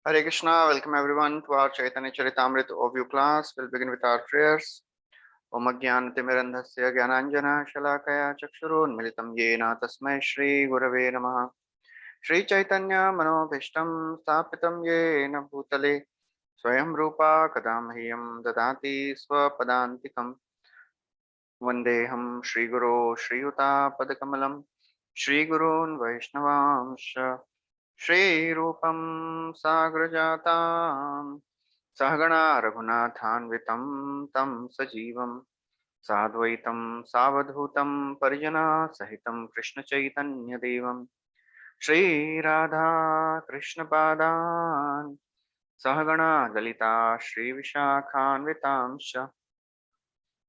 Hare Krishna, welcome everyone to our Caitanya Caritāmrta overview class. We'll begin with our prayers. Om Ajnanatirmirandhasya Jnananjana Shalakaya Chakshurunmilitam Yena Tasmai Shri Gurave Namaha. Shri Chaitanya Manobhishtam Sthapitam Yena Bhutale Swayam Rupa Kadamahiyam Dadati Swapadantikam Vandeham Shri Guru Shri Yuta Padakamalam Shri Gurun Vaishnavamsha Shri Rupam Sagrajatam Sahagana Raghunathanvitam Tam Sajivam Sadvaitam Savadhutam Parijana Sahitam Krishna Chaitanya Devam Shri Radha Krishna Padan Sahagana Dalita Shri Vishakhanvitamsha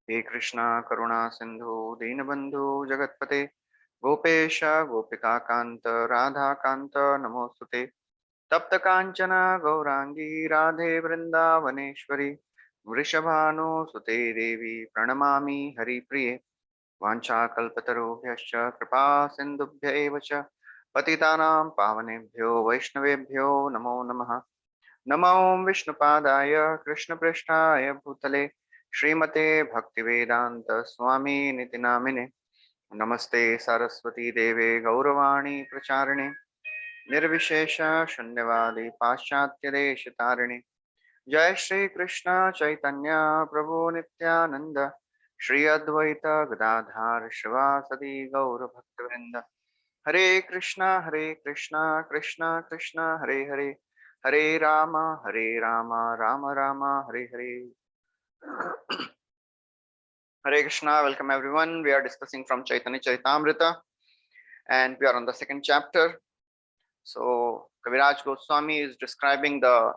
He Krishna Karuna Sindhu Dinabandhu Jagatpate Gopesha Gopika Kanta Radha Kanta Namostute Tapta Kanchana Gaurangi Radhe Vrindavaneshwari Vrishabhanu Sute Devi Pranamami Hari Priye Vancha Kalpatarubhyascha Kripa Sindhubhya Evacha Patitanam Pavanebhyo Vaishnavebhyo Namo Namaha Namo Vishnupadaya Krishna Prishtaya Bhutale Srimate Bhaktivedanta Swami Nitinamine Namaste Saraswati Deve Gauravani Pracharine Nirvishesha Shunyavadi Paschatya Deshitarine Jai Shri Krishna Chaitanya Prabhu Nityananda Shri Advaita Gadadhar Shivasadi Gaura Bhaktivinoda Hare Krishna Krishna Krishna Hare Hare Hare Rama Rama Rama Hare Hare. Hare Krishna, welcome everyone. We are discussing from Caitanya Caritāmrta and we are on the second chapter. So Kaviraj Goswami is describing the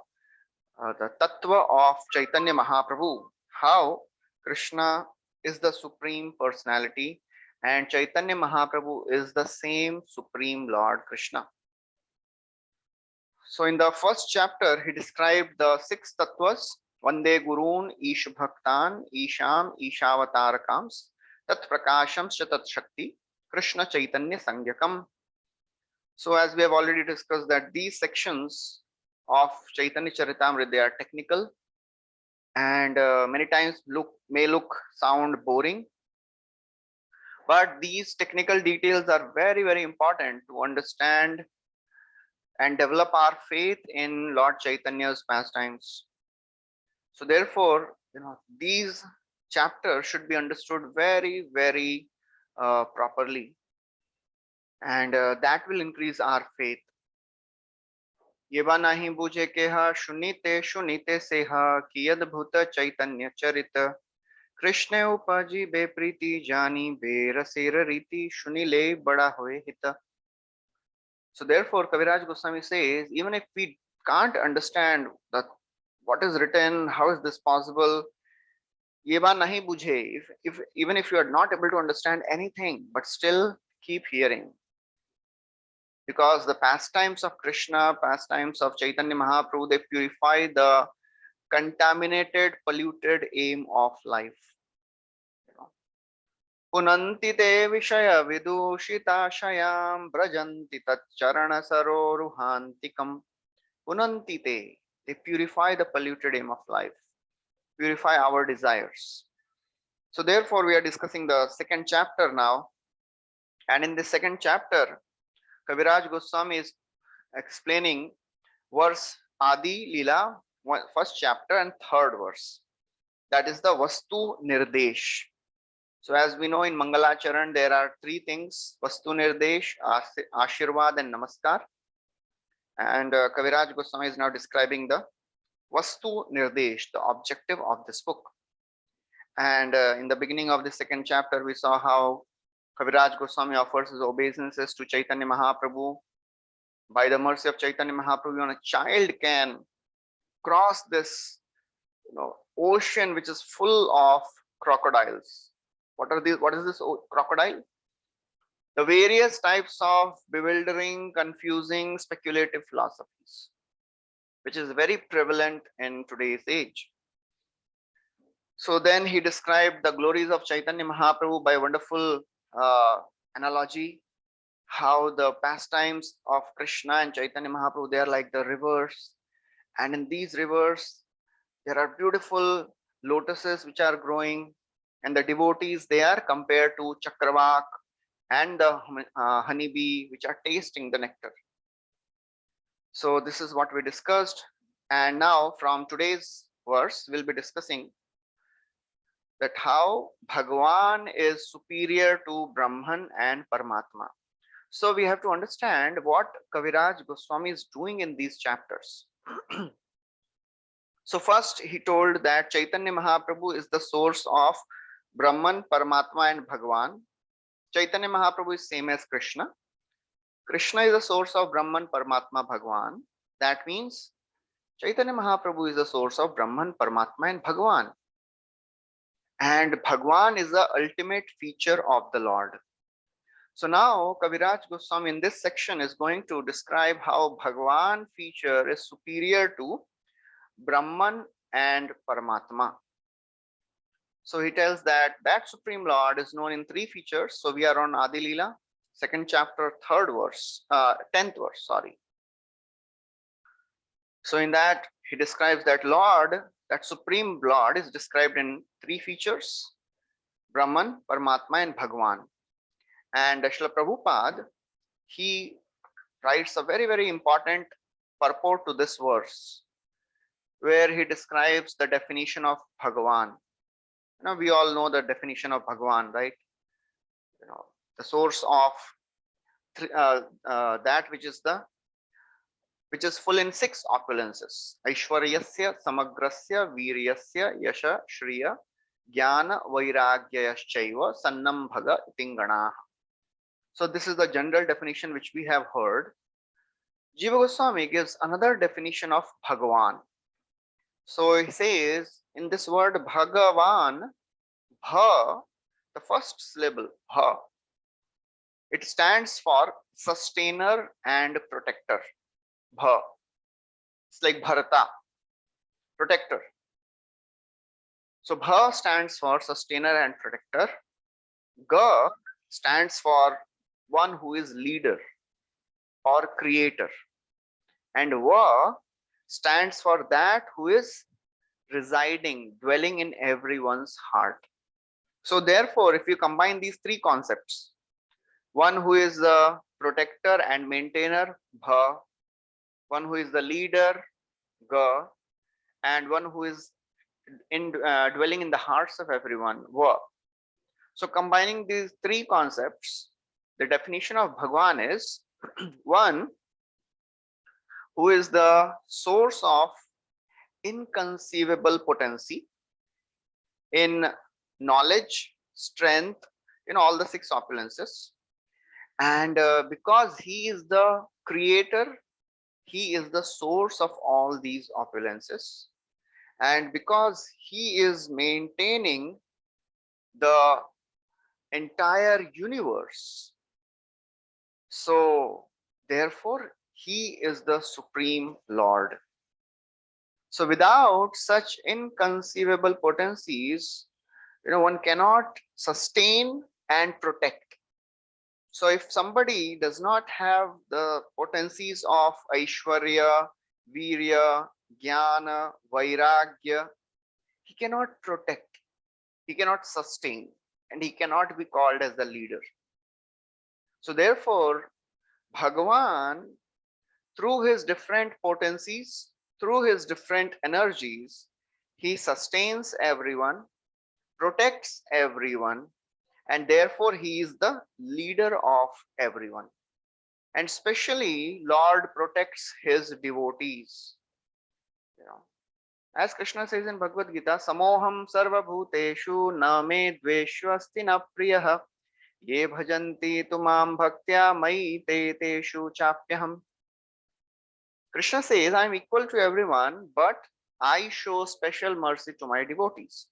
tattva of Chaitanya Mahaprabhu, how Krishna is the supreme personality and Chaitanya Mahaprabhu is the same supreme Lord Krishna. So in the first chapter, he described the six tattvas, Vande Gurun, Ish Bhaktan, Isham, Ishavatarkams, Tat Prakasham, Tat Shakti, Krishna Chaitanya Sangyakam. So as we have already discussed that these sections of Caitanya Caritāmrita, they are technical and many times may sound boring. But these technical details are very, very important to understand and develop our faith in Lord Chaitanya's pastimes. So therefore, these chapters should be understood very, very properly. And that will increase our faith. Yeva nahi bujhe keha shunite seha kiyad bhuta chaitanya charita Krishna upaji be priti jani be rasera riti shunile bada hoye hita. So therefore, Kaviraj Goswami says, even if we can't understand that what is written, how is this possible, Yeva nahi bujhe, even if you are not able to understand anything, but still keep hearing. Because the pastimes of Krishna, pastimes of Chaitanya Mahaprabhu, they purify the contaminated, polluted aim of life. Punanti te vishaya vidushita shayam brajanti tat charana saroruhantikam. Punanti te, they purify the polluted aim of life, purify our desires. So therefore, we are discussing the second chapter now. And in the second chapter, Kaviraj Goswami is explaining verse Ādī-Līlā, first chapter and third verse. That is the Vastu Nirdesh. So as we know in Mangalacharan, there are three things: Vastu Nirdesh, Ashirvad and Namaskar. And Kaviraj Goswami is now describing the Vastu Nirdesh, the objective of this book. And in the beginning of the second chapter, we saw how Kaviraj Goswami offers his obeisances to Chaitanya Mahaprabhu. By the mercy of Chaitanya Mahaprabhu, a child can cross this ocean which is full of crocodiles. What are these? What is this crocodile? The various types of bewildering, confusing, speculative philosophies, which is very prevalent in today's age. So then he described the glories of Chaitanya Mahaprabhu by wonderful analogy, how the pastimes of Krishna and Chaitanya Mahaprabhu, they are like the rivers, And in these rivers, there are beautiful lotuses which are growing, and the devotees, they are compared to chakravak and the honeybee which are tasting the nectar. So this is what we discussed. And now from today's verse, we'll be discussing that how Bhagavan is superior to Brahman and Paramatma. So we have to understand what Kaviraj Goswami is doing in these chapters. So first he told that Chaitanya Mahaprabhu is the source of Brahman, Paramatma and Bhagavan. Chaitanya Mahaprabhu is same as Krishna. Krishna is the source of Brahman, Paramatma, Bhagavan. That means Chaitanya Mahaprabhu is the source of Brahman, Paramatma and Bhagavan. And Bhagwan is the ultimate feature of the Lord. So now Kaviraj Goswami in this section is going to describe how Bhagwan feature is superior to Brahman and Paramatma. So he tells that Supreme Lord is known in three features. So we are on Ādī-Līlā, second chapter, 10th verse, sorry. So in that he describes that Lord, that Supreme Lord is described in three features: Brahman, Paramatma and Bhagwan. And Srila Prabhupada, he writes a very, very important purport to this verse, where he describes the definition of Bhagavan. We all know the definition of Bhagavan, right? The source of that which is full in six opulences: Aishwaryasya, Samagrasya, Viryasya, Yasha, Shriya, Jnana, Vairagyayashchaiva, Sannam Bhaga Itingana. So this is the general definition which we have heard. Jiva Goswami gives another definition of Bhagavan. So he says, in this word Bhagavan, Bha, the first syllable, Bha, it stands for sustainer and protector. Bha. It's like Bharata, protector. So Bha stands for sustainer and protector. Ga stands for one who is leader or creator. And Va stands for that who is residing, dwelling in everyone's heart. So therefore, if you combine these three concepts, one who is the protector and maintainer, Bha, one who is the leader, Ga, and one who is dwelling in the hearts of everyone, Va. So combining these three concepts, the definition of Bhagwan is one who is the source of inconceivable potency in knowledge, strength, in all the six opulences. And because he is the creator, he is the source of all these opulences. And because he is maintaining the entire universe, so therefore he is the Supreme Lord. So without such inconceivable potencies, one cannot sustain and protect. So if somebody does not have the potencies of Aishwarya, Virya, Jnana, Vairagya, he cannot protect, he cannot sustain, and he cannot be called as the leader. So therefore, Bhagavan, through his different potencies, through his different energies, he sustains everyone, protects everyone, and therefore he is the leader of everyone. And especially Lord protects his devotees. As Krishna says in Bhagavad Gita, Samoham sarva bhuteshu na me dveshvasti na priyah ye bhajanti tumam bhaktya mai te teshu chapyaham. Krishna says, I am equal to everyone, but I show special mercy to my devotees.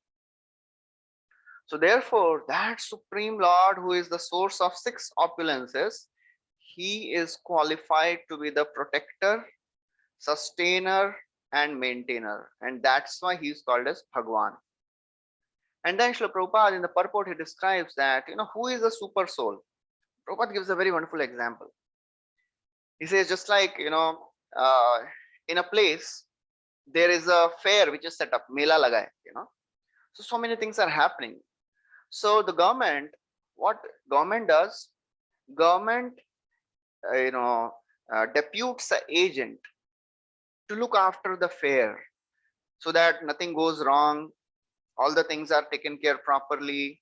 So therefore, that Supreme Lord who is the source of six opulences, he is qualified to be the protector, sustainer, and maintainer. And that's why he is called as Bhagwan. And then Srila Prabhupada in the purport, he describes that, who is the super soul? Prabhupada gives a very wonderful example. He says, just like, in a place, there is a fair which is set up, mela laga hai, so many things are happening. So the government, what government does, government deputes an agent to look after the fair, so that nothing goes wrong, all the things are taken care properly,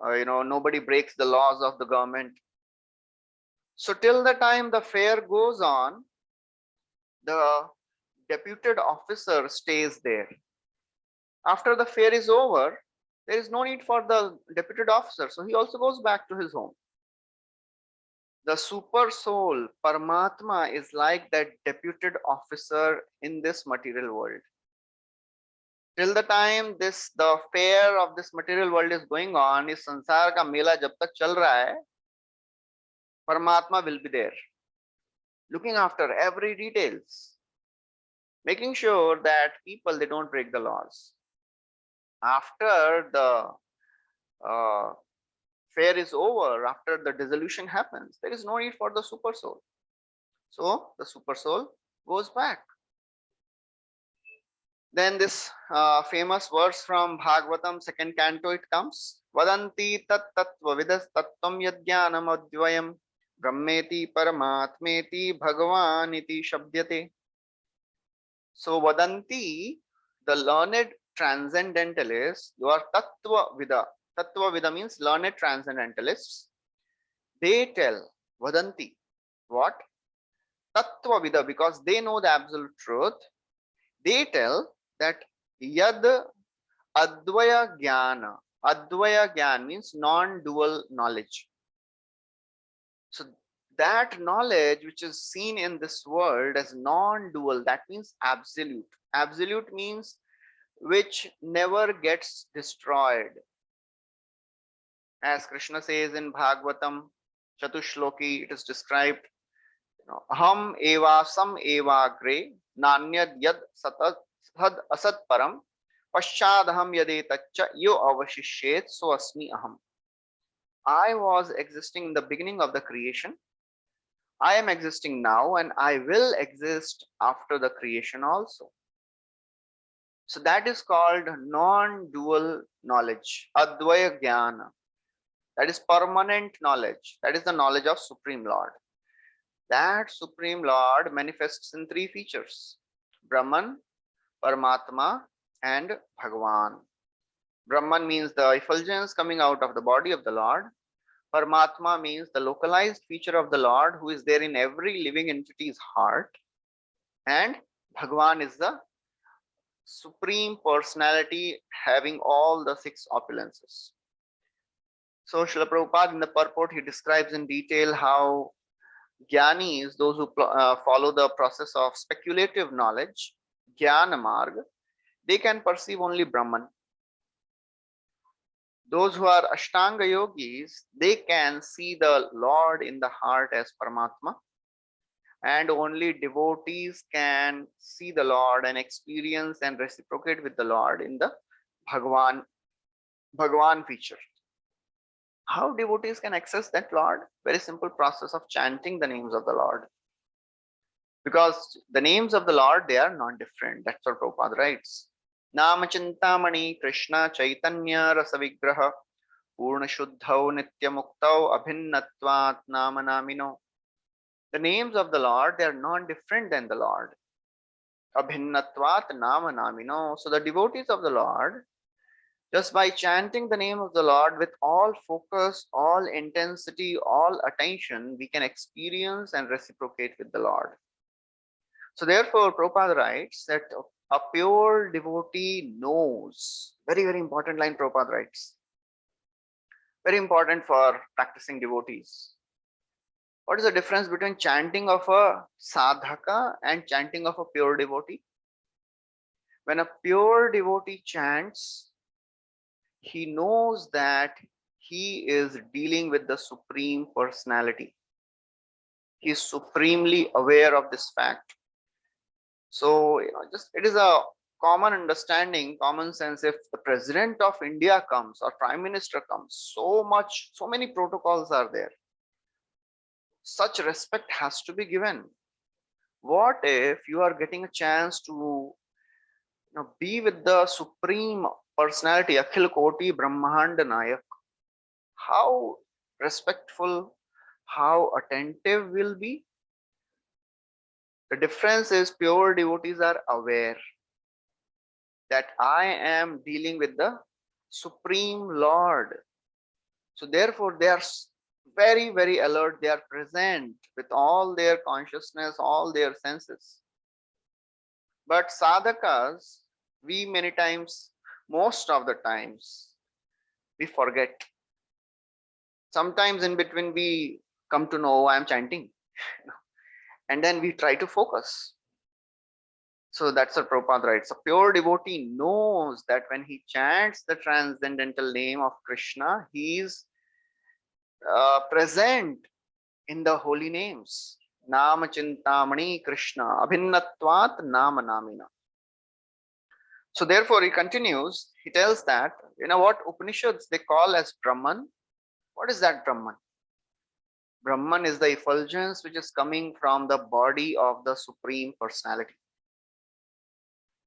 nobody breaks the laws of the government. So till the time the fair goes on, the deputed officer stays there. After the fair is over, there is no need for the deputed officer, so he also goes back to his home. The super soul, Paramatma, is like that deputed officer in this material world. Till the time the fair of this material world is going on, is sansar ka mela jab tak chal raha hai, Paramatma will be there, looking after every details, making sure that people, they don't break the laws. After the fair is over, after the dissolution happens, there is no need for the super soul. So the super soul goes back. Then this famous verse from Bhagavatam, second canto, it comes. Vadanti tat tattva vidas tattvam yadjnanam advayam brahmeti paramatmeti bhagavan iti shabdyate. So Vadanti, the learned transcendentalists, you are tattva vida. Tattva vida means learned transcendentalists. They tell, Vadanti, what? Tattva vida, because they know the absolute truth. They tell that yad advaya jnana. Advaya jnana means non-dual knowledge. So that knowledge which is seen in this world as non-dual, that means absolute. Absolute means which never gets destroyed. As Krishna says in Bhagavatam Chatushloki, it is described, Aham eva sam eva gre nanyad yad satat sad asat param paschadaham yadetaccha yo avashishyet so asmi aham. I was existing in the beginning of the creation. I am existing now, and I will exist after the creation also. So that is called non-dual knowledge, Advaya Jnana. That is permanent knowledge. That is the knowledge of Supreme Lord. That Supreme Lord manifests in three features: Brahman, Paramatma, and Bhagavan. Brahman means the effulgence coming out of the body of the Lord. Paramatma means the localized feature of the Lord who is there in every living entity's heart. And Bhagavan is the Supreme Personality having all the six opulences. So Srila Prabhupada in the purport, he describes in detail how Jnanis, those who follow the process of speculative knowledge, Jnana Marg, they can perceive only Brahman. Those who are Ashtanga yogis, they can see the Lord in the heart as Paramatma. And only devotees can see the Lord and experience and reciprocate with the Lord in the Bhagavan feature. How devotees can access that Lord? Very simple process of chanting the names of the Lord. Because the names of the Lord, they are not different. That's what Prabhupada writes. Nama Chintamani Krishna Caitanya Rasavigraha Purna Shuddhau Nitya Muktau Abhinnatvat Nama Namino. The names of the Lord, they are not different than the Lord. Abhinnatvat Nama Namino. So the devotees of the Lord, just by chanting the name of the Lord with all focus, all intensity, all attention, we can experience and reciprocate with the Lord. So therefore, Prabhupada writes that a pure devotee knows. Very, very important line Prabhupada writes. Very important for practicing devotees. What is the difference between chanting of a sadhaka and chanting of a pure devotee? When a pure devotee chants, he knows that he is dealing with the Supreme Personality. He is supremely aware of this fact. So, just it is a common understanding, common sense. If the President of India comes or Prime Minister comes, so many protocols are there. Such respect has to be given. What if you are getting a chance to Now be with the Supreme Personality, Akhil Koti Brahmand Nayak. How respectful, how attentive will be. The difference is pure devotees are aware that I am dealing with the Supreme Lord. So therefore they are very, very alert. They are present with all their consciousness, all their senses. But sadhakas, we many times, most of the times, we forget. Sometimes in between we come to know, I am chanting. And then we try to focus. So that's what Prabhupada writes. A pure devotee knows that when he chants the transcendental name of Krishna, he is present in the holy names. Nama Chintamani Krishna Abhinnatvat Nama Namina. So therefore he continues, he tells that, you know what Upanishads they call as Brahman. What is that Brahman? Brahman is the effulgence which is coming from the body of the Supreme Personality.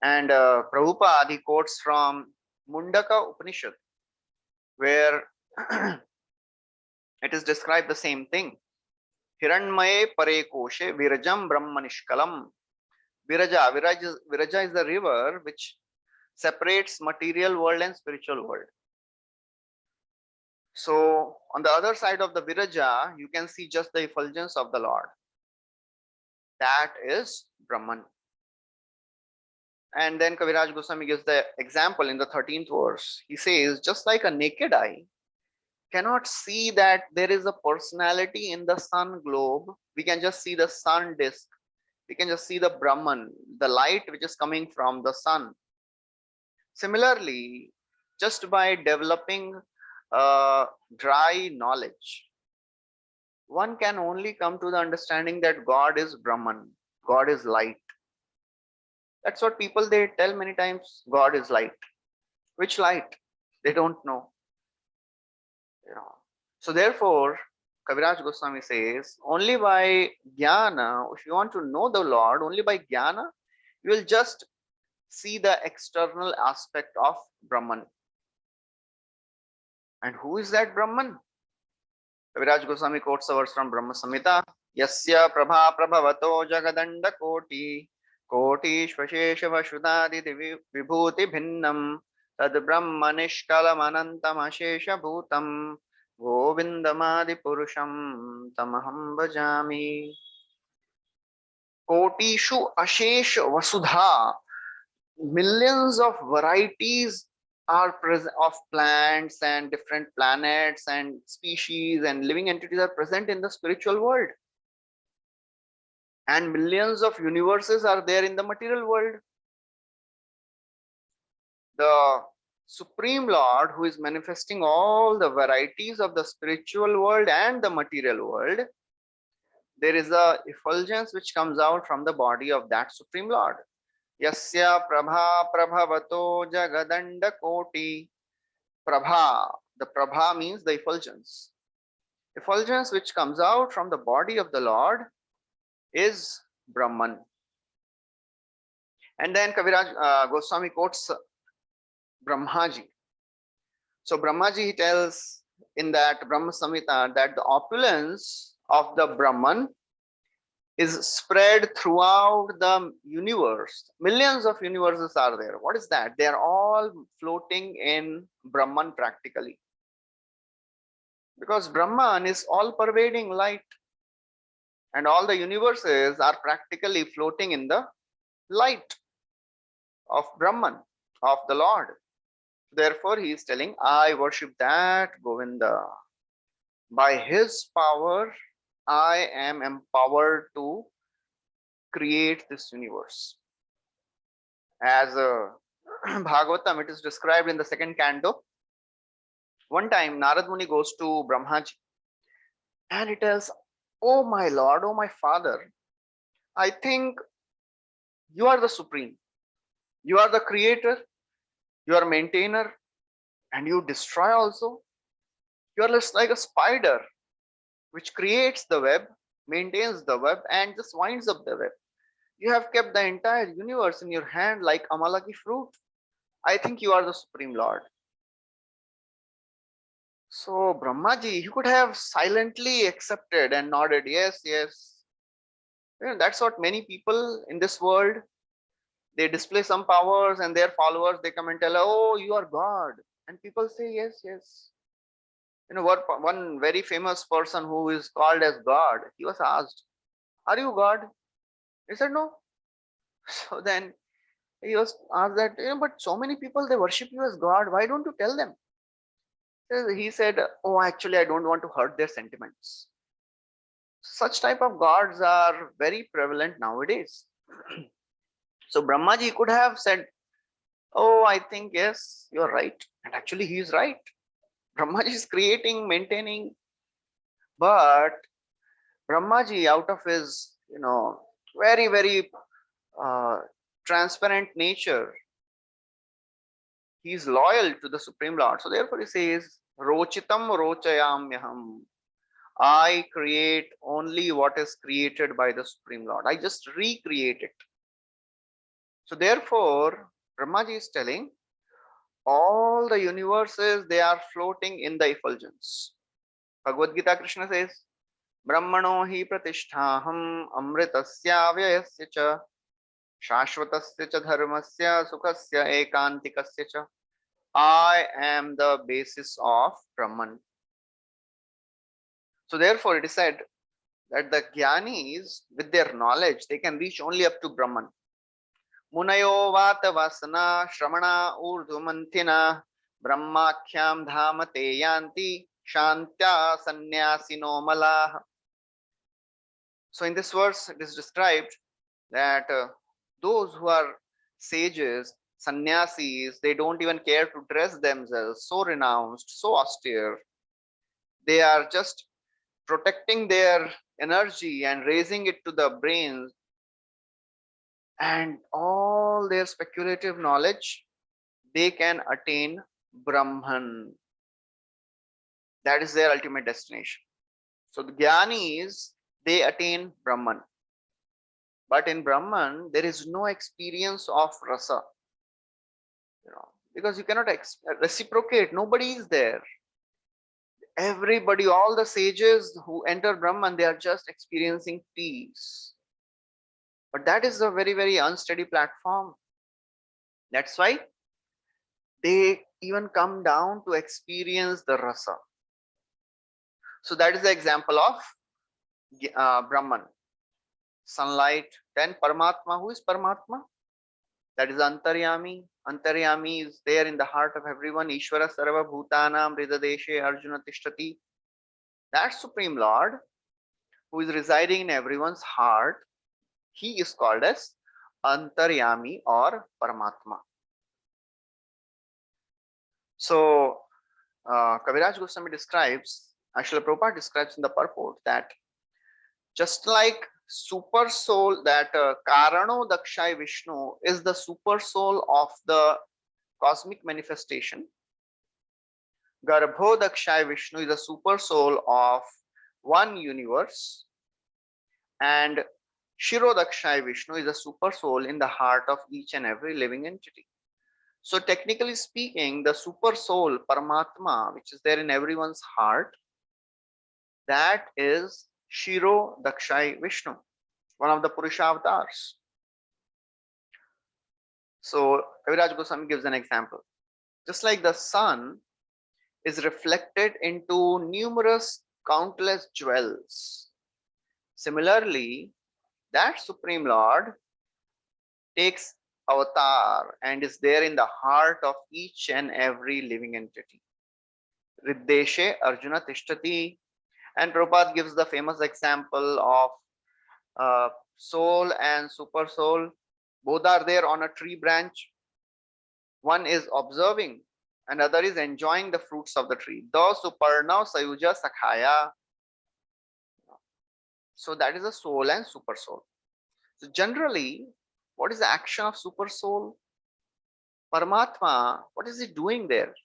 And Prabhupada he quotes from Mundaka Upanishad, where it is described the same thing. Hiranmaye pare koshe virajam brahmanishkalam. Viraja is the river which separates material world and spiritual world. So on the other side of the Viraja, you can see just the effulgence of the Lord. That is Brahman. And then Kaviraj Goswami gives the example in the 13th verse. He says, just like a naked eye cannot see that there is a personality in the sun globe, we can just see the sun disk. We can just see the Brahman, the light which is coming from the sun. Similarly, just by developing dry knowledge, one can only come to the understanding that God is Brahman, God is light. That's what people they tell many times, God is light. Which light? They don't know. So therefore, Kaviraj Goswami says, only by jnana, if you want to know the Lord, only by jnana, you will just see the external aspect of Brahman. And who is that Brahman? Kaviraj Goswami quotes a verse from Brahma Samhita. Yasya prabha prabhavato jagadanda koti koti shvashesha vashudadi vibhuti bhinnam tad brahma nishkalam anantam ashesha bhutam govindamadi purusham tamaham bhajami. Kotishu ashesh vasudha. Millions of varieties are present of plants and different planets and species and living entities are present in the spiritual world. And millions of universes are there in the material world. The Supreme Lord, who is manifesting all the varieties of the spiritual world and the material world, there is a effulgence which comes out from the body of that Supreme Lord. Yasya prabha prabhavato jagadanda koti. Prabha, the prabha means the effulgence. Effulgence which comes out from the body of the Lord is Brahman. And then Kaviraj Goswami quotes Brahmaji. So Brahmaji he tells in that Brahma Samhita that the opulence of the Brahman is spread throughout the universe. Millions of universes are there. What is that? They are all floating in Brahman practically. Because Brahman is all pervading light. And all the universes are practically floating in the light of Brahman, of the Lord. Therefore, he is telling, I worship that Govinda. By his power, I am empowered to create this universe. As Bhagavatam, it is described in the second canto. One time, Narad Muni goes to Brahmaji and he tells, oh my Lord, oh my Father, I think you are the Supreme. You are the creator, you are maintainer, and you destroy also. You are just like a spider which creates the web, maintains the web, and just winds up the web. You have kept the entire universe in your hand like amalaki fruit. I think you are the Supreme Lord. So Brahmaji, he could have silently accepted and nodded, yes, yes. That's what many people in this world, they display some powers and their followers, they come and tell, oh, you are God. And people say, yes, yes. One very famous person who is called as God, he was asked, are you God? He said, no. So then he was asked that, but so many people, they worship you as God. Why don't you tell them? He said, oh, actually, I don't want to hurt their sentiments. Such type of gods are very prevalent nowadays. So Brahmaji could have said, oh, I think, yes, you're right. And actually, he is right. Brahmaji is creating, maintaining. But Brahmaji, out of his, very, very uh, transparent nature, he is loyal to the Supreme Lord. So therefore he says, Rochitam rochayamyaham. I create only what is created by the Supreme Lord. I just recreate it. So therefore, Brahmaji is telling, all the universes, they are floating in the effulgence. Bhagavad Gita, Krishna says, Brahmano hi pratisthaham amritasya vyayasya cha shashvatasya cha dharmasya sukhasya ekantikasya cha. I am the basis of Brahman. So therefore it is said that the Jnanis, with their knowledge, they can reach only up to Brahman. Munayo vata vasana shramana urdhumanthina brahmakhyam dhamate yanti shantya sannyasino malah. So in this verse it is described that those who are sages, sannyasis, they don't even care to dress themselves so renounced, so austere. They are just protecting their energy and raising it to the brains, and all their speculative knowledge, they can attain Brahman. That is their ultimate destination. So the Jnanis, they attain Brahman. But in Brahman, there is no experience of rasa. Because you cannot reciprocate. Nobody is there. Everybody, all the sages who enter Brahman, they are just experiencing peace. But that is a very, very unsteady platform. That's why they even come down to experience the rasa. So that is the example of Brahman. Sunlight. Then Paramatma. Who is Paramatma? That is Antaryami. Antaryami is there in the heart of everyone. Ishvara Sarva Bhutanam Hridadeshe Arjuna Tishtati. That Supreme Lord, who is residing in everyone's heart, he is called as Antaryami or Paramatma. So Kaviraj Goswami describes, Srila Prabhupada describes in the purport that just like super soul, that Karano Dakshai Vishnu is the super soul of the cosmic manifestation. Garbho Dakshai Vishnu is the super soul of one universe. And Shiro Dakshai Vishnu is the super soul in the heart of each and every living entity. So technically speaking, the super soul, Paramatma, which is there in everyone's heart, that is Shiro Dakshai Vishnu, one of the Purusavataras. So Kaviraj Goswami gives an example. Just like the sun is reflected into numerous, countless jewels, similarly, that Supreme Lord takes avatar and is there in the heart of each and every living entity. Riddeshe Arjuna Tishtati. And Prabhupada gives the famous example of soul and super soul. Both are there on a tree branch. One is observing, and other is enjoying the fruits of the tree. Do Suparna Sayuja Sakhaya. So that is a soul and super soul. So generally, what is the action of super soul? Paramatma, what is he doing there?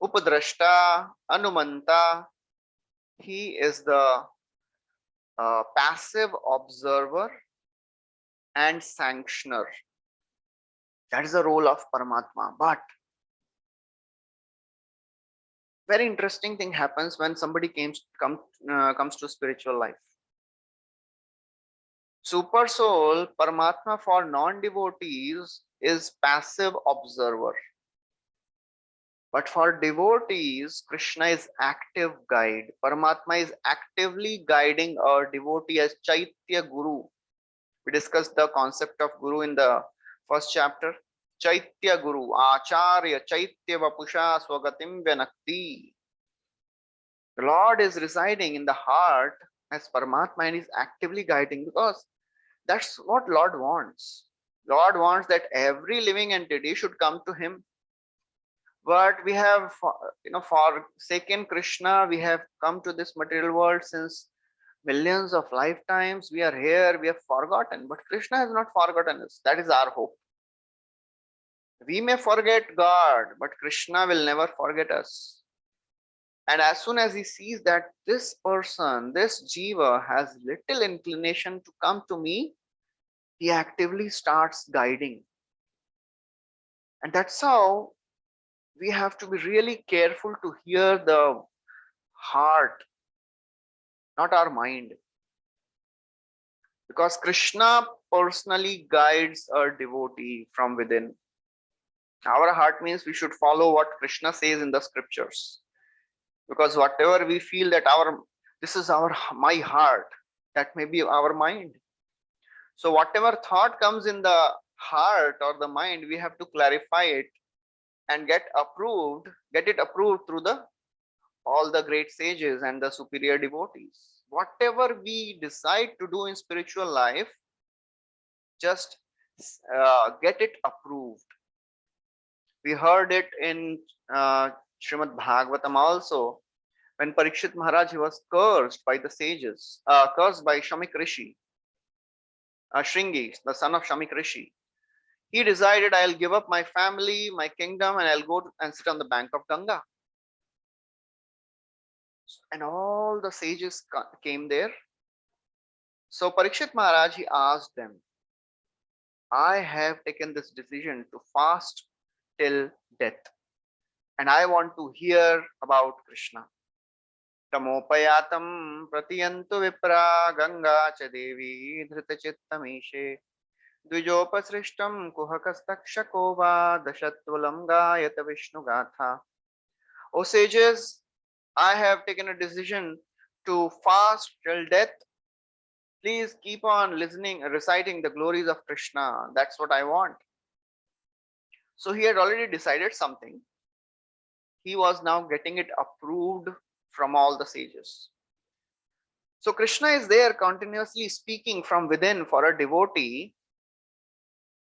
Upadrashta, Anumanta. He is the passive observer and sanctioner. That is the role of Paramatma. But very interesting thing happens when somebody comes to spiritual life. Super soul, Paramatma for non-devotees is passive observer. But for devotees, Krishna is active guide. Paramatma is actively guiding a devotee as Chaitya Guru. We discussed the concept of Guru in the first chapter. Chaitya Guru, Acharya, Chaitya Vapusha Swagatim Vyanakti. The Lord is residing in the heart as Paramatma and is actively guiding, because that's what Lord wants. Lord wants that every living entity should come to him. But we have, forsaken Krishna. We have come to this material world since millions of lifetimes. We are here. We have forgotten, but Krishna has not forgotten us. That is our hope. We may forget God, but Krishna will never forget us. And as soon as he sees that this person, this jiva, has little inclination to come to me, he actively starts guiding. And that's how we have to be really careful to hear the heart, not our mind. Because Krishna personally guides a devotee from within. Our heart means we should follow what Krishna says in the scriptures. Because whatever we feel that this is my heart, that may be our mind. So whatever thought comes in the heart or the mind, we have to clarify it and get it approved through all the great sages and the superior devotees. Whatever we decide to do in spiritual life, just get it approved. We heard it in Srimad Bhagavatam also, when Parikshit Maharaj was cursed by the sages, cursed by Shamik Rishi, Shringi, the son of Shamik Rishi. He decided, I'll give up my family, my kingdom, and I'll go and sit on the bank of Ganga. And all the sages came there. So Parikshit Maharaj, he asked them, I have taken this decision to fast till death, and I want to hear about Krishna. Tamopayatam pratiyantu vipra ganga cha devi dhritachittamishe dvijopasrishtam kuhakastakshakova dashatvalam gayata vishnu gatha. O sages, I have taken a decision to fast till death. Please keep on reciting the glories of Krishna. That's what I want. So he had already decided something. He was now getting it approved from all the sages. So Krishna is there continuously speaking from within for a devotee.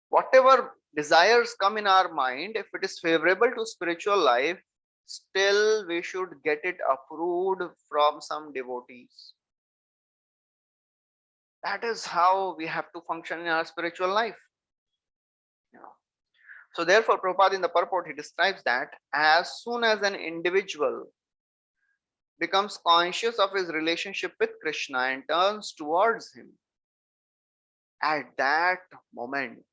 Whatever desires come in our mind, if it is favorable to spiritual life, still we should get it approved from some devotees. That is how we have to function in our spiritual life. So therefore, Prabhupada in the purport, he describes that as soon as an individual becomes conscious of his relationship with Krishna and turns towards him, at that moment,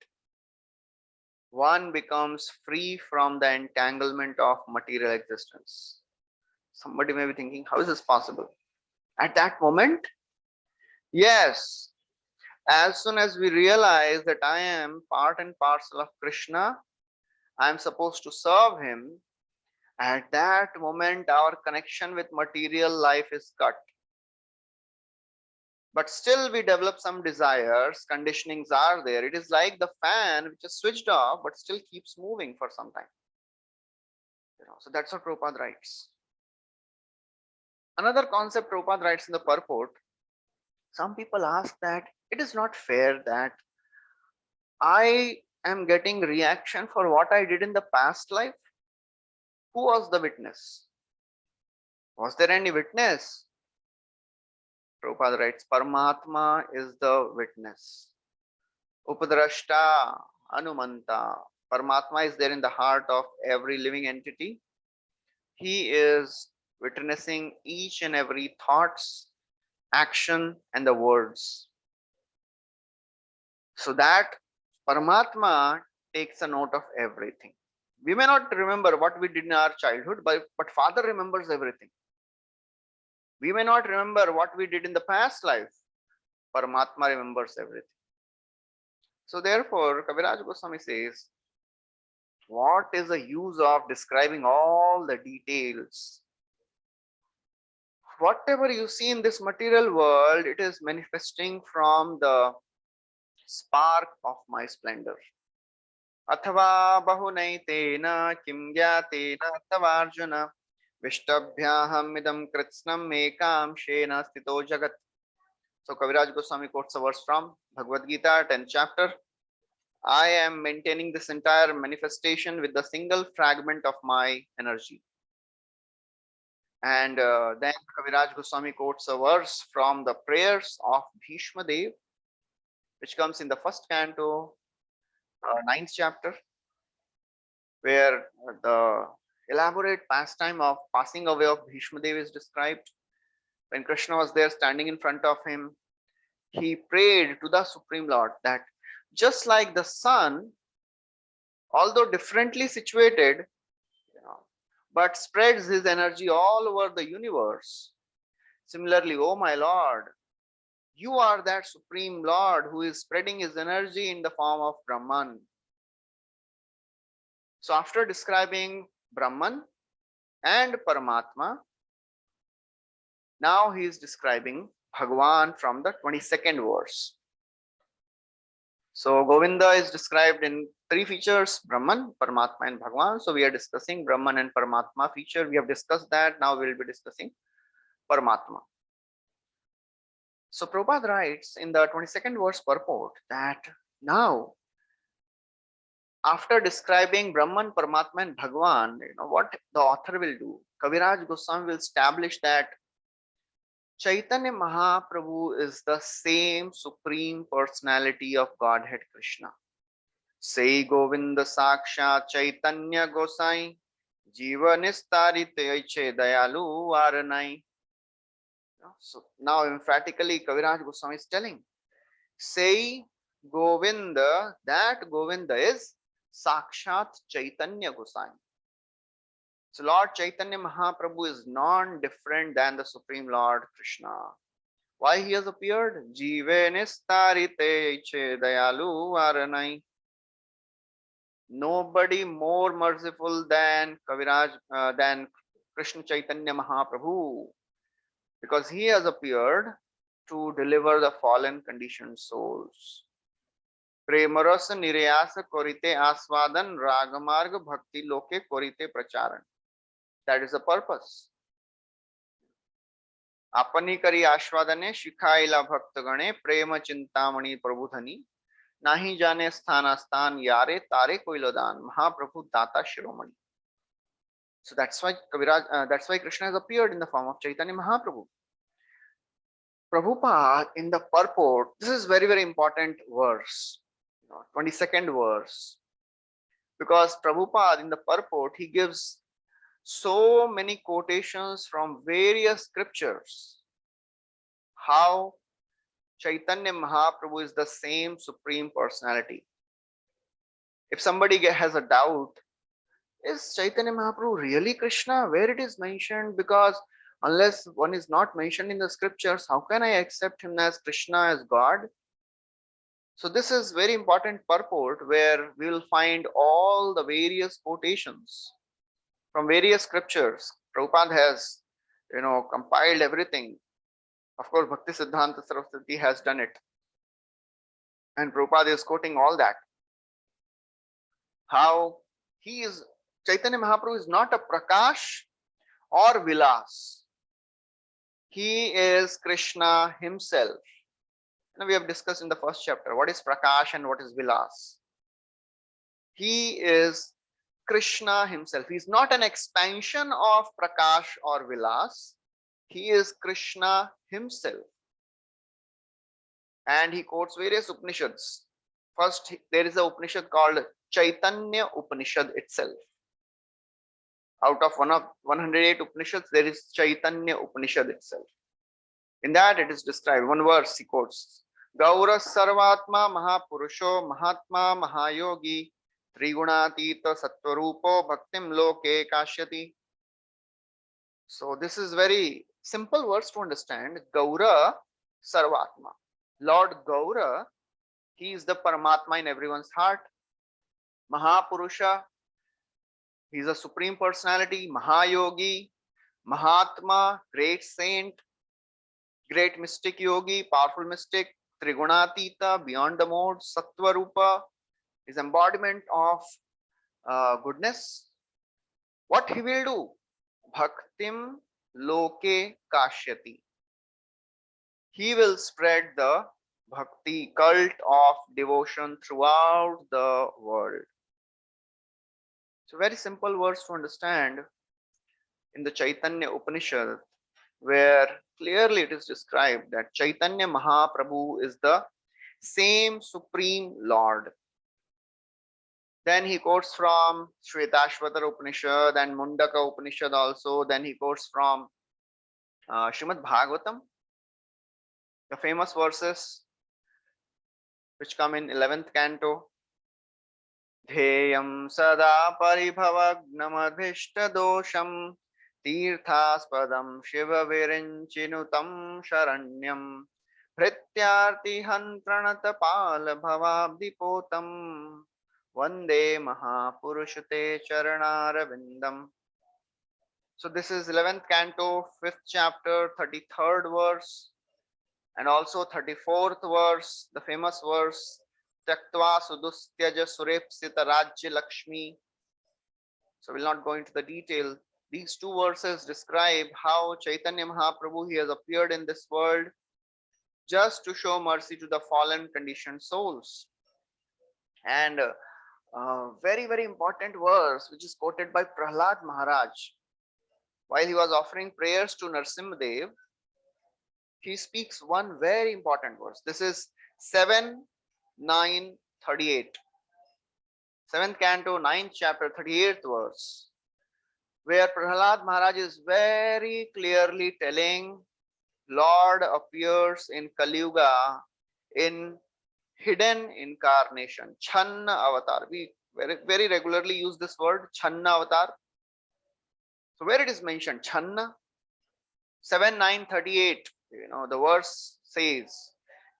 one becomes free from the entanglement of material existence. Somebody may be thinking, how is this possible? At that moment, yes, as soon as we realize that I am part and parcel of Krishna, I am supposed to serve him, at that moment our connection with material life is cut. But still we develop some desires, conditionings are there. It is like the fan which is switched off but still keeps moving for some time. So that's what Prabhupada writes. Another concept Prabhupada writes in the purport, some people ask that it is not fair that I am getting reaction for what I did in the past life. Who was the witness? Was there any witness? Prabhupada writes, Paramatma is the witness. Upadrashta, Anumanta. Paramatma is there in the heart of every living entity. He is witnessing each and every thoughts, action, and the words. So that Paramatma takes a note of everything. We may not remember what we did in our childhood, but Father remembers everything. We may not remember what we did in the past life. Paramatma remembers everything. So therefore, Kaviraj Goswami says, what is the use of describing all the details? Whatever you see in this material world, it is manifesting from the spark of my splendor. Athava bahunaitena kim gyatena tavarjuna vishtabhyaham idam kritsnam ekam shena stito jagat. So Kaviraj Goswami quotes a verse from Bhagavad Gita, 10th chapter. I am maintaining this entire manifestation with the single fragment of my energy. And then Kaviraj Goswami quotes a verse from the Prayers of Bhishma Dev, which comes in the first canto, 9th chapter, where the elaborate pastime of passing away of Bhishma Dev is described. When Krishna was there standing in front of him, he prayed to the Supreme Lord that just like the sun, although differently situated, but spreads his energy all over the universe. Similarly, oh my Lord, you are that Supreme Lord who is spreading his energy in the form of Brahman. So after describing Brahman and Paramatma, now he is describing Bhagwan from the 22nd verse. So Govinda is described in three features: Brahman, Paramatma, and Bhagwan. So we are discussing Brahman and Paramatma feature. We have discussed that. Now we will be discussing Paramatma. So Prabhupada writes in the 22nd verse purport that now, after describing Brahman, Paramatma, and Bhagwan, what the author will do, Kaviraj Goswami will establish that Chaitanya Mahaprabhu is the same Supreme Personality of Godhead Krishna. Say Govinda Saksha Chaitanya Gosai Jiva Nistarite Aiche Dayalu Varanai. So now emphatically Kaviraj Goswami is telling, say Govinda, that Govinda is Sakshat Chaitanya Gosai. So Lord Chaitanya Mahaprabhu is non-different than the Supreme Lord Krishna. Why he has appeared? Jive nistarite iche dayalu varanai. Nobody more merciful than than Krishna Chaitanya Mahaprabhu, because he has appeared to deliver the fallen conditioned souls. Premarasa nirayasa korite aswadan ragamarga bhakti loke korite pracharan. That is the purpose. Apani kari ashwadane shikhaila bhaktagane prema chintamani prabhudhani nahi jane sthana sthan yare tare koilodan Mahaprabhu data shiromani. So that's why Krishna has appeared in the form of Chaitanya Mahaprabhu. Prabhupada in the purport, this is very, very important verse, 22nd verse, because Prabhupada in the purport, he gives so many quotations from various scriptures, how Chaitanya Mahaprabhu is the same Supreme Personality. If somebody has a doubt, is Chaitanya Mahaprabhu really Krishna? Where it is mentioned? Because unless one is not mentioned in the scriptures, how can I accept him as Krishna, as God? So this is very important purport where we will find all the various quotations from various scriptures. Prabhupada has, compiled everything. Of course, Bhakti Siddhanta Saraswati has done it. And Prabhupada is quoting all that. How Chaitanya Mahaprabhu is not a Prakash or Vilas. He is Krishna himself. We have discussed in the first chapter what is Prakash and what is Vilas. He is Krishna himself. He is not an expansion of Prakash or Vilas. He is Krishna himself. And he quotes various Upanishads. First, there is an Upanishad called Caitanya Upanishad itself. Out of 108 Upanishads, there is Caitanya Upanishad itself. In that it is described, one verse he quotes, Gaura Sarvatma Mahapurusho Mahatma Mahayogi Trigunatita Sattvarupo Bhaktim Loke Kashyati. So this is very simple words to understand. Gaura Sarvatma. Lord Gaura, he is the Paramatma in everyone's heart. Mahapurusha, he is a supreme personality. Mahayogi, Mahatma, great saint, great mystic yogi, powerful mystic. Trigunatita, beyond the modes. Sattvarupa is embodiment of goodness. What he will do? Bhaktim Loke Kashyati. He will spread the bhakti cult of devotion throughout the world. So very simple words to understand in the Caitanya Upanishad, where clearly it is described that Caitanya Mahaprabhu is the same Supreme Lord. Then he quotes from Shvetashvatara Upanishad and Mundaka Upanishad also. Then he quotes from Srimad Bhagavatam, the famous verses which come in 11th canto. Dheyam sada paribhavagnam dosham tirthaspadam shiva virinchinutam sharanyam Hrityartihan pranatapal bhavabdipotam Vande Mahapurushate Charanarvindam. So this is 11th canto, 5th chapter, 33rd verse, and also 34th verse, the famous verse, Tyaktva Sudustyaja Surepsita Rajya Lakshmi. So we'll not go into the detail. These two verses describe how Caitanya Mahaprabhu, he has appeared in this world just to show mercy to the fallen conditioned souls. And very, very important verse which is quoted by Prahlad Maharaj. While he was offering prayers to Narasimhadev, he speaks one very important verse. This is 7:9:38. 7th canto, 9th chapter, 38th verse, where Prahlad Maharaj is very clearly telling Lord appears in Kali Yuga in hidden incarnation, Channa avatar. We very regularly use this word, Channa avatar. So where it is mentioned, Channa, 7:9:38, the verse says,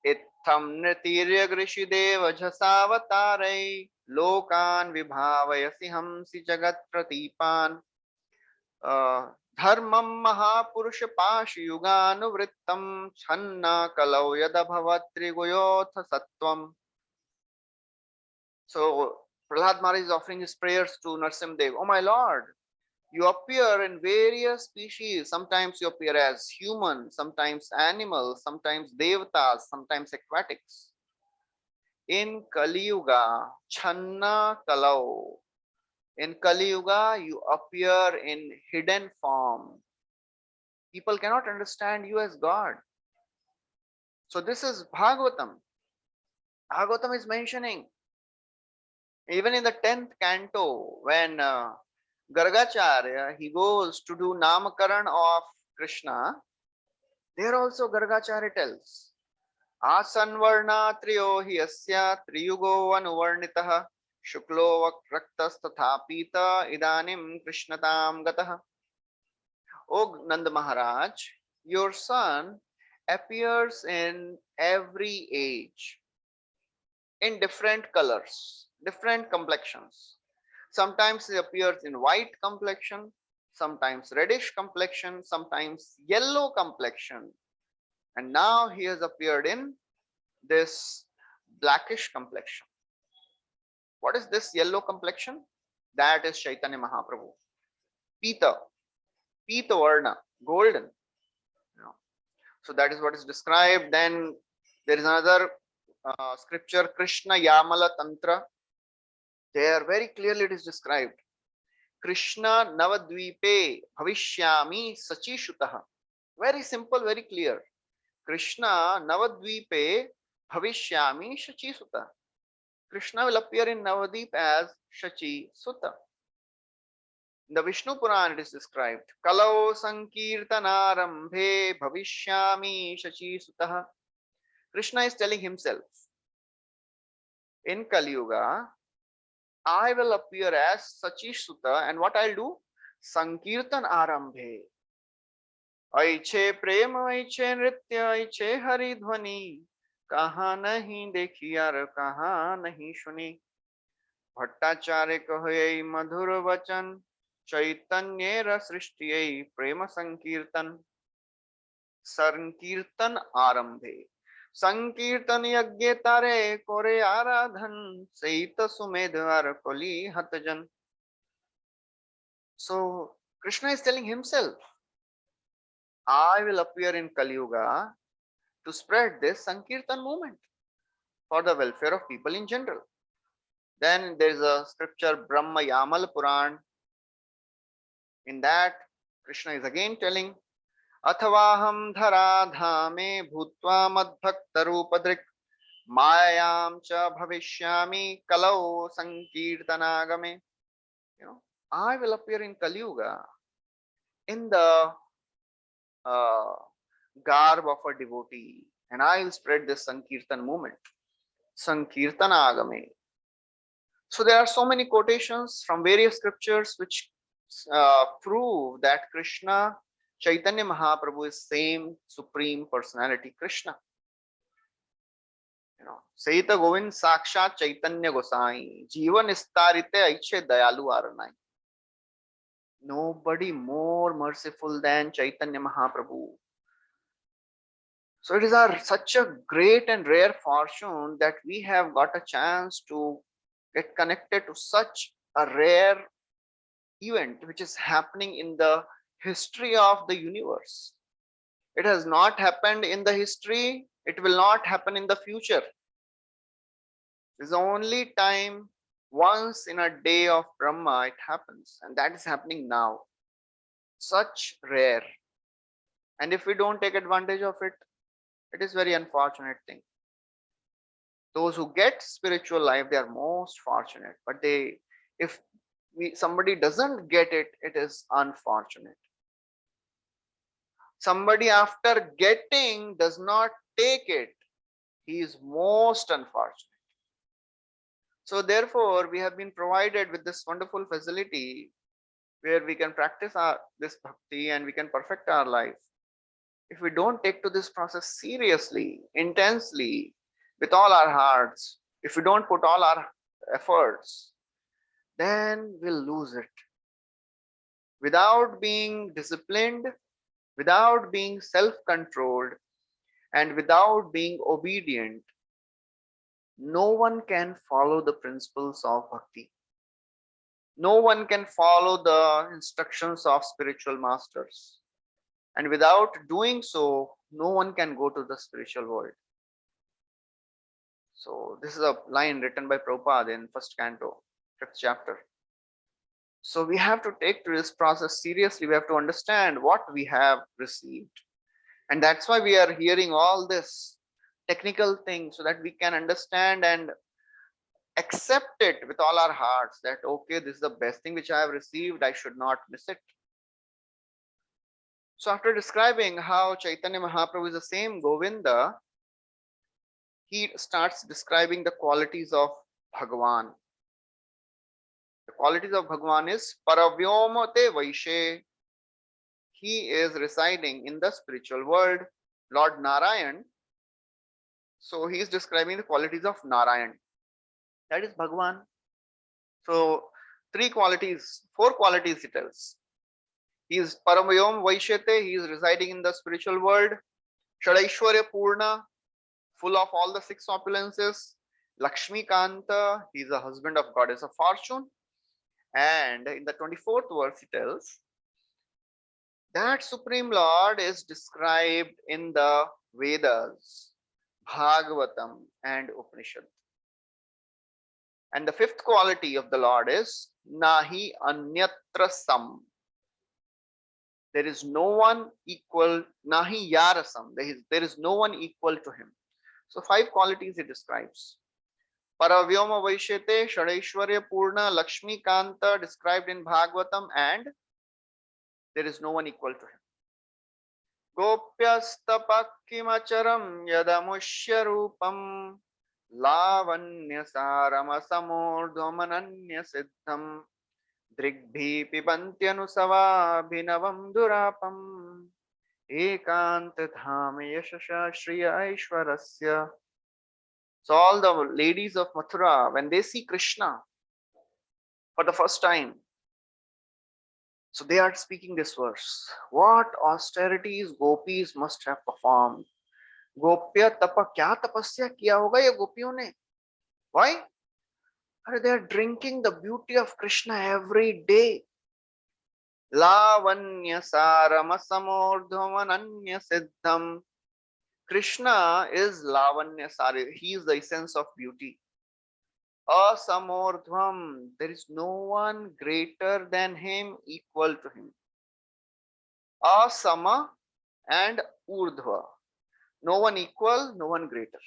Itham nritirya grishideva jasavatarai lokan vibhavayasi hamsi jagat pratipan dharmam mahapurusha pashiyuganuvrittam channa kalau yadabhavatri goyotha sattvam. So Prahlad Maharaj is offering his prayers to Narasimhadev. Oh my Lord, you appear in various species. Sometimes you appear as human, sometimes animal, sometimes devatas, sometimes aquatics. In Kali Yuga, Channa Kalau. In Kali Yuga, you appear in hidden form. People cannot understand you as God. So this is Bhagavatam. Bhagavatam is mentioning, even in the 10th canto, when Gargacharya, he goes to do Namakaran of Krishna, there also Gargacharya tells, Asanvarna triyo hi asya triyugo anuvarnitaha shuklo vakraktas tathapita idanim krishnatam gataha. O Nanda Maharaj, your son appears in every age, in different colors, different complexions. Sometimes he appears in white complexion, sometimes reddish complexion, sometimes yellow complexion. And now he has appeared in this blackish complexion. What is this yellow complexion? That is Caitanya Mahaprabhu. Pita Varna, golden. So that is what is described. Then there is another scripture, Krishna Yamala Tantra. There very clearly it is described. Krishna Navadvipe Bhavishyami Sachishutaha. Very simple, very clear. Krishna Navadvipe Bhavishyami Shachi Sutta. Krishna will appear in Navadvip as Shachi Sutta. In the Vishnu Puran it is described. Kalau Sankirtanarambhe Bhavishyami Shachi Sutta. Krishna is telling himself, in Kali Yuga, I will appear as Sachish Sutta, and what I'll do? Sankirtan Arambhe. ऐछे प्रेम ऐछे नृत्य ऐछे हरि ध्वनि, कहाँ नहीं देखी यार कहाँ नहीं सुनी। भट्टाचार्य कहे मधुर वचन, चैतन्य रस सृष्टि प्रेम संकीर्तन। संकीर्तन आरंभे, संकीर्तन यज्ञ तारे कोरे आराधन, सहित सुमेध अर Koli हतजन। So Krishna is telling himself, I will appear in Kali Yuga to spread this Sankirtan movement for the welfare of people in general. Then there is a scripture, Brahma Yamal Puran. In that, Krishna is again telling, Athvaham dhara dhame bhutva madbhakta rupadrik, mayam cha bhavishyami kalau sankirtanagame. I will appear in Kali Yuga in the garb of a devotee, and I will spread this Sankirtan movement. Sankirtana agame. So there are so many quotations from various scriptures which prove that Krishna, Chaitanya Mahaprabhu, is same supreme personality Krishna. Saita Govind Sakshat Chaitanya Gosai, Jivan Istarite Aiche Dayalu Aranai. Nobody more merciful than Chaitanya Mahaprabhu. So it is such a great and rare fortune that we have got a chance to get connected to such a rare event which is happening in the history of the universe. It has not happened in the history, it will not happen in the future. This is the only time, once in a day of Brahma, it happens, and that is happening now. Such rare. And if we don't take advantage of it, it is very unfortunate thing. Those who get spiritual life, they are most fortunate. But if somebody doesn't get it, it is unfortunate. Somebody after getting does not take it, he is most unfortunate. So therefore, we have been provided with this wonderful facility where we can practice this bhakti and we can perfect our life. If we don't take to this process seriously, intensely, with all our hearts, if we don't put all our efforts, then we'll lose it. Without being disciplined, without being self-controlled, and without being obedient, no one can follow the principles of bhakti. No one can follow the instructions of spiritual masters. And without doing so, no one can go to the spiritual world. So this is a line written by Prabhupada in first canto, 5th chapter. So we have to take to this process seriously. We have to understand what we have received. And that's why we are hearing all this technical things, so that we can understand and accept it with all our hearts that, okay, this is the best thing which I have received, I should not miss it. So after describing how Chaitanya Mahaprabhu is the same Govinda, he starts describing the qualities of Bhagavan. The qualities of Bhagavan is Paravyomate Vaishe. He is residing in the spiritual world. Lord Narayan. So he is describing the qualities of Narayan. That is Bhagavan. So 4 qualities he tells. He is Paramayom Vaishyate, he is residing in the spiritual world. Shadaishwarya Purna, full of all the 6 opulences. Lakshmi Kanta, he is a husband of goddess of fortune. And in the 24th verse he tells that Supreme Lord is described in the Vedas, Bhagavatam and Upanishad. And the 5th quality of the Lord is Nahi Anyatra Sam. There is no one equal, Nahi Yarasam. There is no one equal to him. So 5 qualities he describes. Paravyoma Vaishyate, Shadaishwarya Purna, Lakshmi Kanta, described in Bhagavatam, and there is no one equal to him. Gopyastapa kimacharam yadamushya rupam lavanya sarama samordhamananya siddham Drigbhi pibantyanusava bhinavam durapam ekant dham yashasha shriya aishwarasya. So all the ladies of Mathura, when they see Krishna for the first time, so they are speaking this verse. What austerities gopis must have performed. Gopya tapa kya tapasya kiya hoga ye gopiyon ne? Why? They are drinking the beauty of Krishna every day. Lavanya sarama samordhamananya siddham. Krishna is Lavanya Sari. He is the essence of beauty. Asamordhvam. There is no one greater than him, equal to him. Asama and Urdhva. No one equal, no one greater.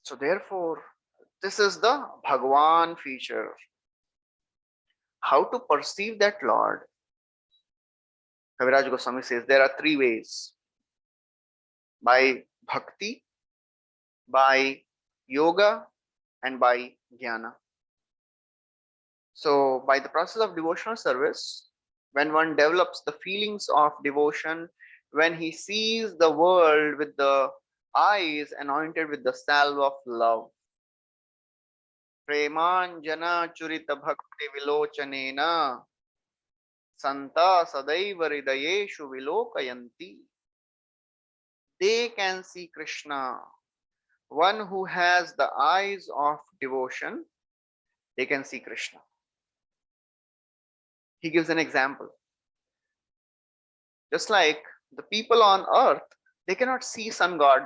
So therefore, this is the Bhagwan feature. How to perceive that Lord? Kaviraj Goswami says there are three ways. By bhakti, by yoga, and by jnana. So by the process of devotional service, when one develops the feelings of devotion, when he sees the world with the eyes anointed with the salve of love, Premanjana churita bhakti vilochanena santa sadaiva hridayeshu vilokayanti. They can see Krishna. One who has the eyes of devotion, they can see Krishna. He gives an example. Just like the people on earth, they cannot see sun god.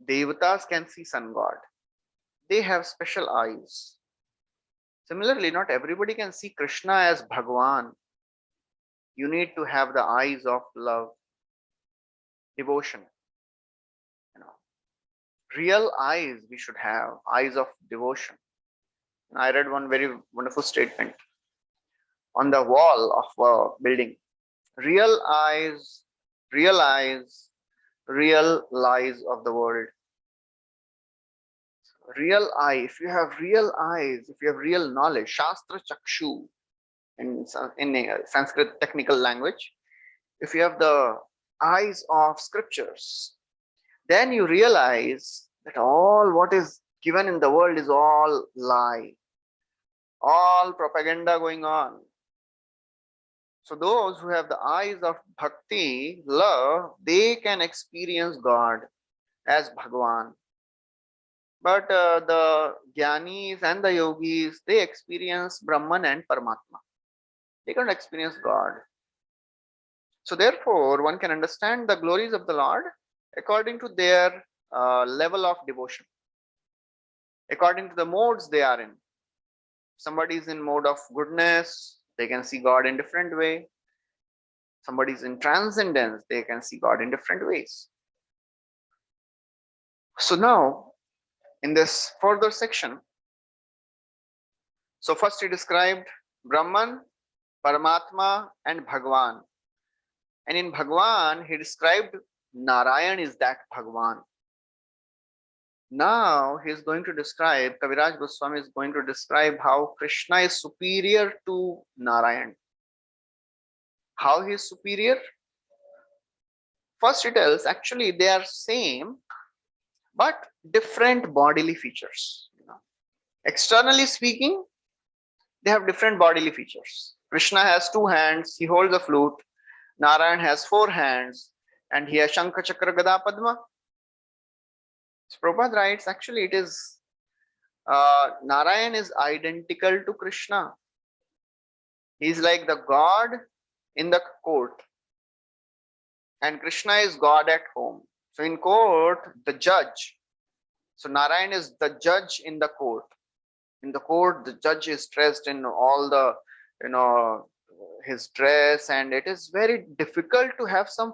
Devatas can see sun god. They have special eyes. Similarly, not everybody can see Krishna as Bhagwan. You need to have the eyes of love, devotion. Real eyes we should have, eyes of devotion. I read one very wonderful statement on the wall of a building. Real eyes, real lies of the world. Real eye, if you have real eyes, if you have real knowledge, Shastra Chakshu in Sanskrit technical language, if you have the eyes of scriptures, then you realize that all what is given in the world is all lie, all propaganda going on. So those who have the eyes of bhakti, love, they can experience God as Bhagwan. But the jnanis and the yogis, they experience Brahman and Paramatma. They can't experience God. So therefore, one can understand the glories of the Lord according to their level of devotion, according to the modes they are in. Somebody is in mode of goodness, they can see God in different way. Somebody is in transcendence, they can see God in different ways. So now, in this further section, so first he described Brahman, Paramatma, and Bhagwan. And in Bhagwan, he described Narayan is that Bhagwan. Now he is going to describe, Kaviraj Goswami is going to describe how Krishna is superior to Narayan. How he is superior? First he tells, actually they are same, but different bodily features. Externally speaking, they have different bodily features. Krishna has 2 hands, he holds a flute. Narayan has 4 hands, and he has Shankha, Chakra, Gada, Padma. So Prabhupada writes, actually it is, Narayan is identical to Krishna. He is like the God in the court, and Krishna is God at home. So in court, the judge. So Narayan is the judge in the court. In the court, the judge is dressed in all the, his dress, and it is very difficult to have some,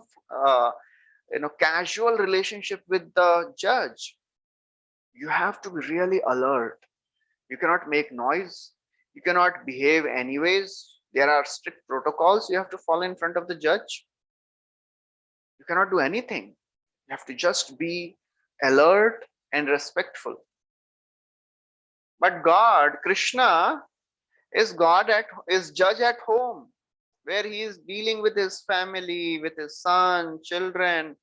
casual relationship with the judge. You have to be really alert. You cannot make noise. You cannot behave anyways. There are strict protocols you have to follow in front of the judge. You cannot do anything. You have to just be alert and respectful. But God, Krishna, is judge at home, where he is dealing with his family, with his son, children,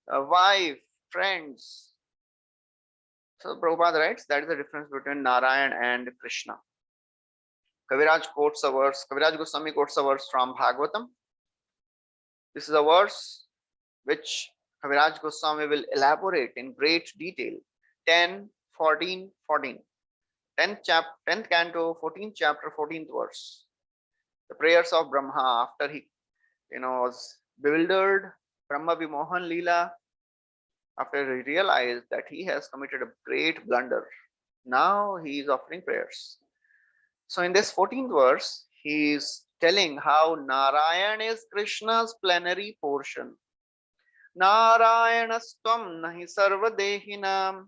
wife, friends. So Prabhupada writes that is the difference between Narayan and Krishna. Kaviraj quotes a verse, Kaviraj Goswami quotes a verse from Bhagavatam. This is a verse which Kaviraj Goswami will elaborate in great detail. 10, 14, 14. 10th canto, 14th chapter, 14th verse. The prayers of Brahma after he was bewildered, Brahma Vimohan Leela, after he realized that he has committed a great blunder. Now he is offering prayers. So in this 14th verse, he is telling how Narayan is Krishna's plenary portion. Narayanastvam nahi sarvadehinam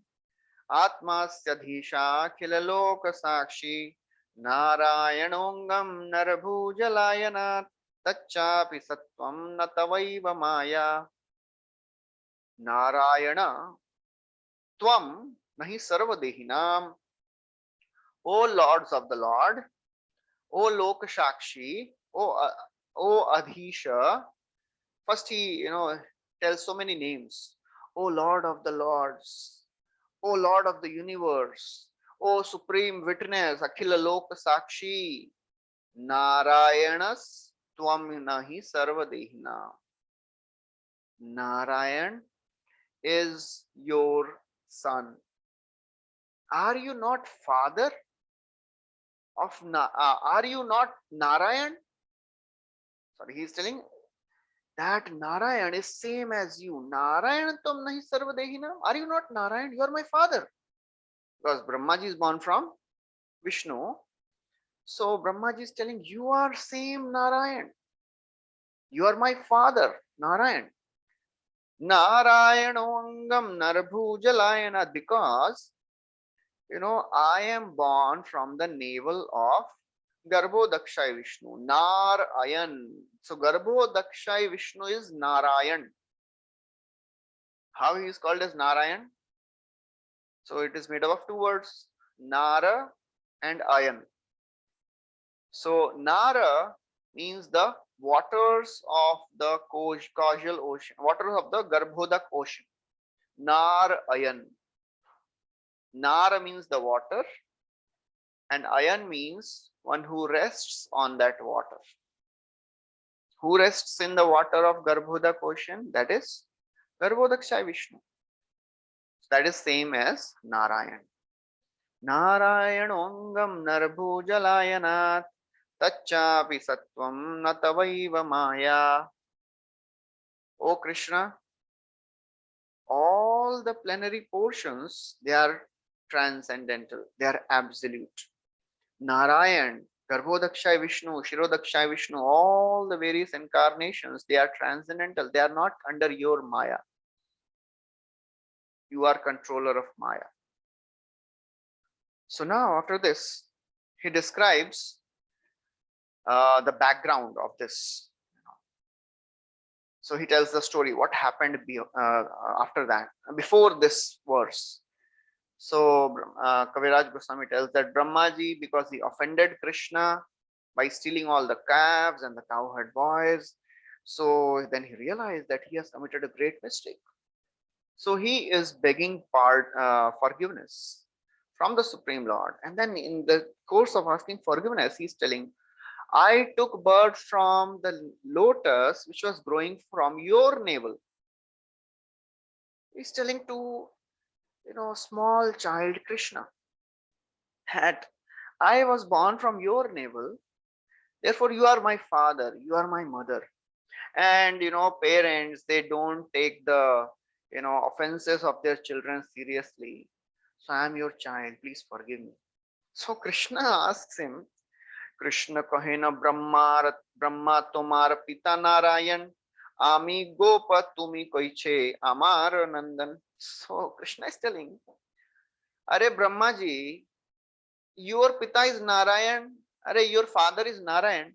Atmasyadhisha khilaloka sakshi Narayanongam narabhujalayana Tachapi sattvam natavaiva maya. Narayana Tvam nahi sarvadehinam. O Lords of the Lord, O Lokashakshi, O Adhisha. First he tells so many names. O Lord of the Lords, O Lord of the universe, O Supreme Witness, Akhila Loka Sakshi, Narayanas Tvam nahi sarvadehina. Narayan is your son. Are you not father of are you not Narayan? Sorry, he is telling that Narayan is same as you. Narayan tam nahi sarvadehina. Are you not Narayan? You are my father. Because Brahmaji is born from Vishnu. So Brahmaji is telling you are same Narayan. You are my father, Narayan. Narayanongam Narabhujalayana, because I am born from the navel of Garbhodakshai Vishnu, Narayan. So Garbhodakshai Vishnu is Narayan. How he is called as Narayan? So it is made up of two words, Nara and Ayan. So Nara means the waters of the causal ocean, waters of the Garbhodak ocean. Narayan. Nara means the water, and Ayan means one who rests on that water. Who rests in the water of Garbhodak ocean? That is Garbhodakshai Vishnu. That is same as Narayan. Narayanongam Narbhujalayanat Tachapi Sattvam Natavaiva Maya. O Krishna, all the plenary portions, they are transcendental, they are absolute. Narayan, Garbhodakshai Vishnu, Shirodakshai Vishnu, all the various incarnations, they are transcendental, they are not under your Maya. You are controller of Maya. So now after this, he describes the background of this. So he tells the story, what happened after that, before this verse. So Kaviraj Goswami tells that Brahmaji, because he offended Krishna by stealing all the calves and the cowherd boys, so then he realized that he has committed a great mistake. So he is begging forgiveness from the Supreme Lord. And then in the course of asking forgiveness, he's telling, I took birth from the lotus which was growing from your navel. He's telling to, small child Krishna that I was born from your navel. Therefore, you are my father, you are my mother. And, parents, they don't take the, offenses of their children seriously. So I am your child, please forgive me. So Krishna asks him, Krishna kahena Brahma tomar pita Narayan, Ami gopa tumi koiche amar nandan. So Krishna is telling, Are Brahmaji, your pita is Narayan, your father is Narayan.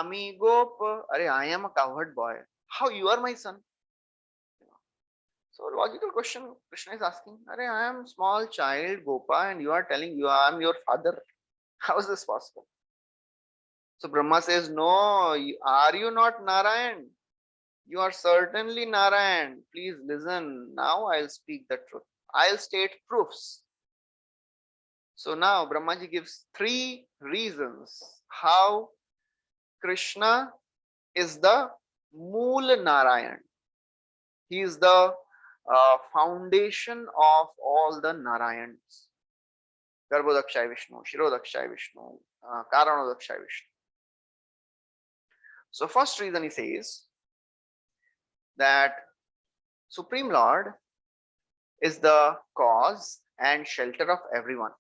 Me Gop, Arey, I am a cowherd boy. How you are my son? So logical question Krishna is asking. Arey, I am small child Gopa, and you are telling you I am your father. How is this possible? So Brahma says, no, are you not Narayan? You are certainly Narayan. Please listen. Now I'll speak the truth. I'll state proofs. So now Brahmaji gives three reasons how Krishna is the Mool Narayan. He is the foundation of all the Narayans. Garbhodakshay Vishnu, Shirodakshay Vishnu, Karanodakshay Vishnu. So first reason he says that Supreme Lord is the cause and shelter of everyone.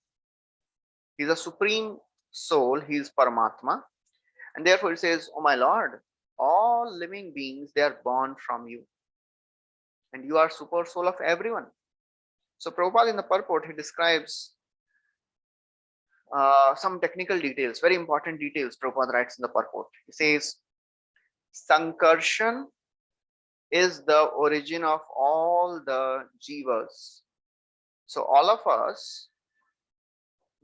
He is a supreme soul, he is Paramatma. And therefore he says, oh my Lord, all living beings, they are born from you. And you are super soul of everyone. So Prabhupada in the purport, he describes some technical details, very important details Prabhupada writes in the purport. He says, Sankarshan is the origin of all the jivas. So all of us,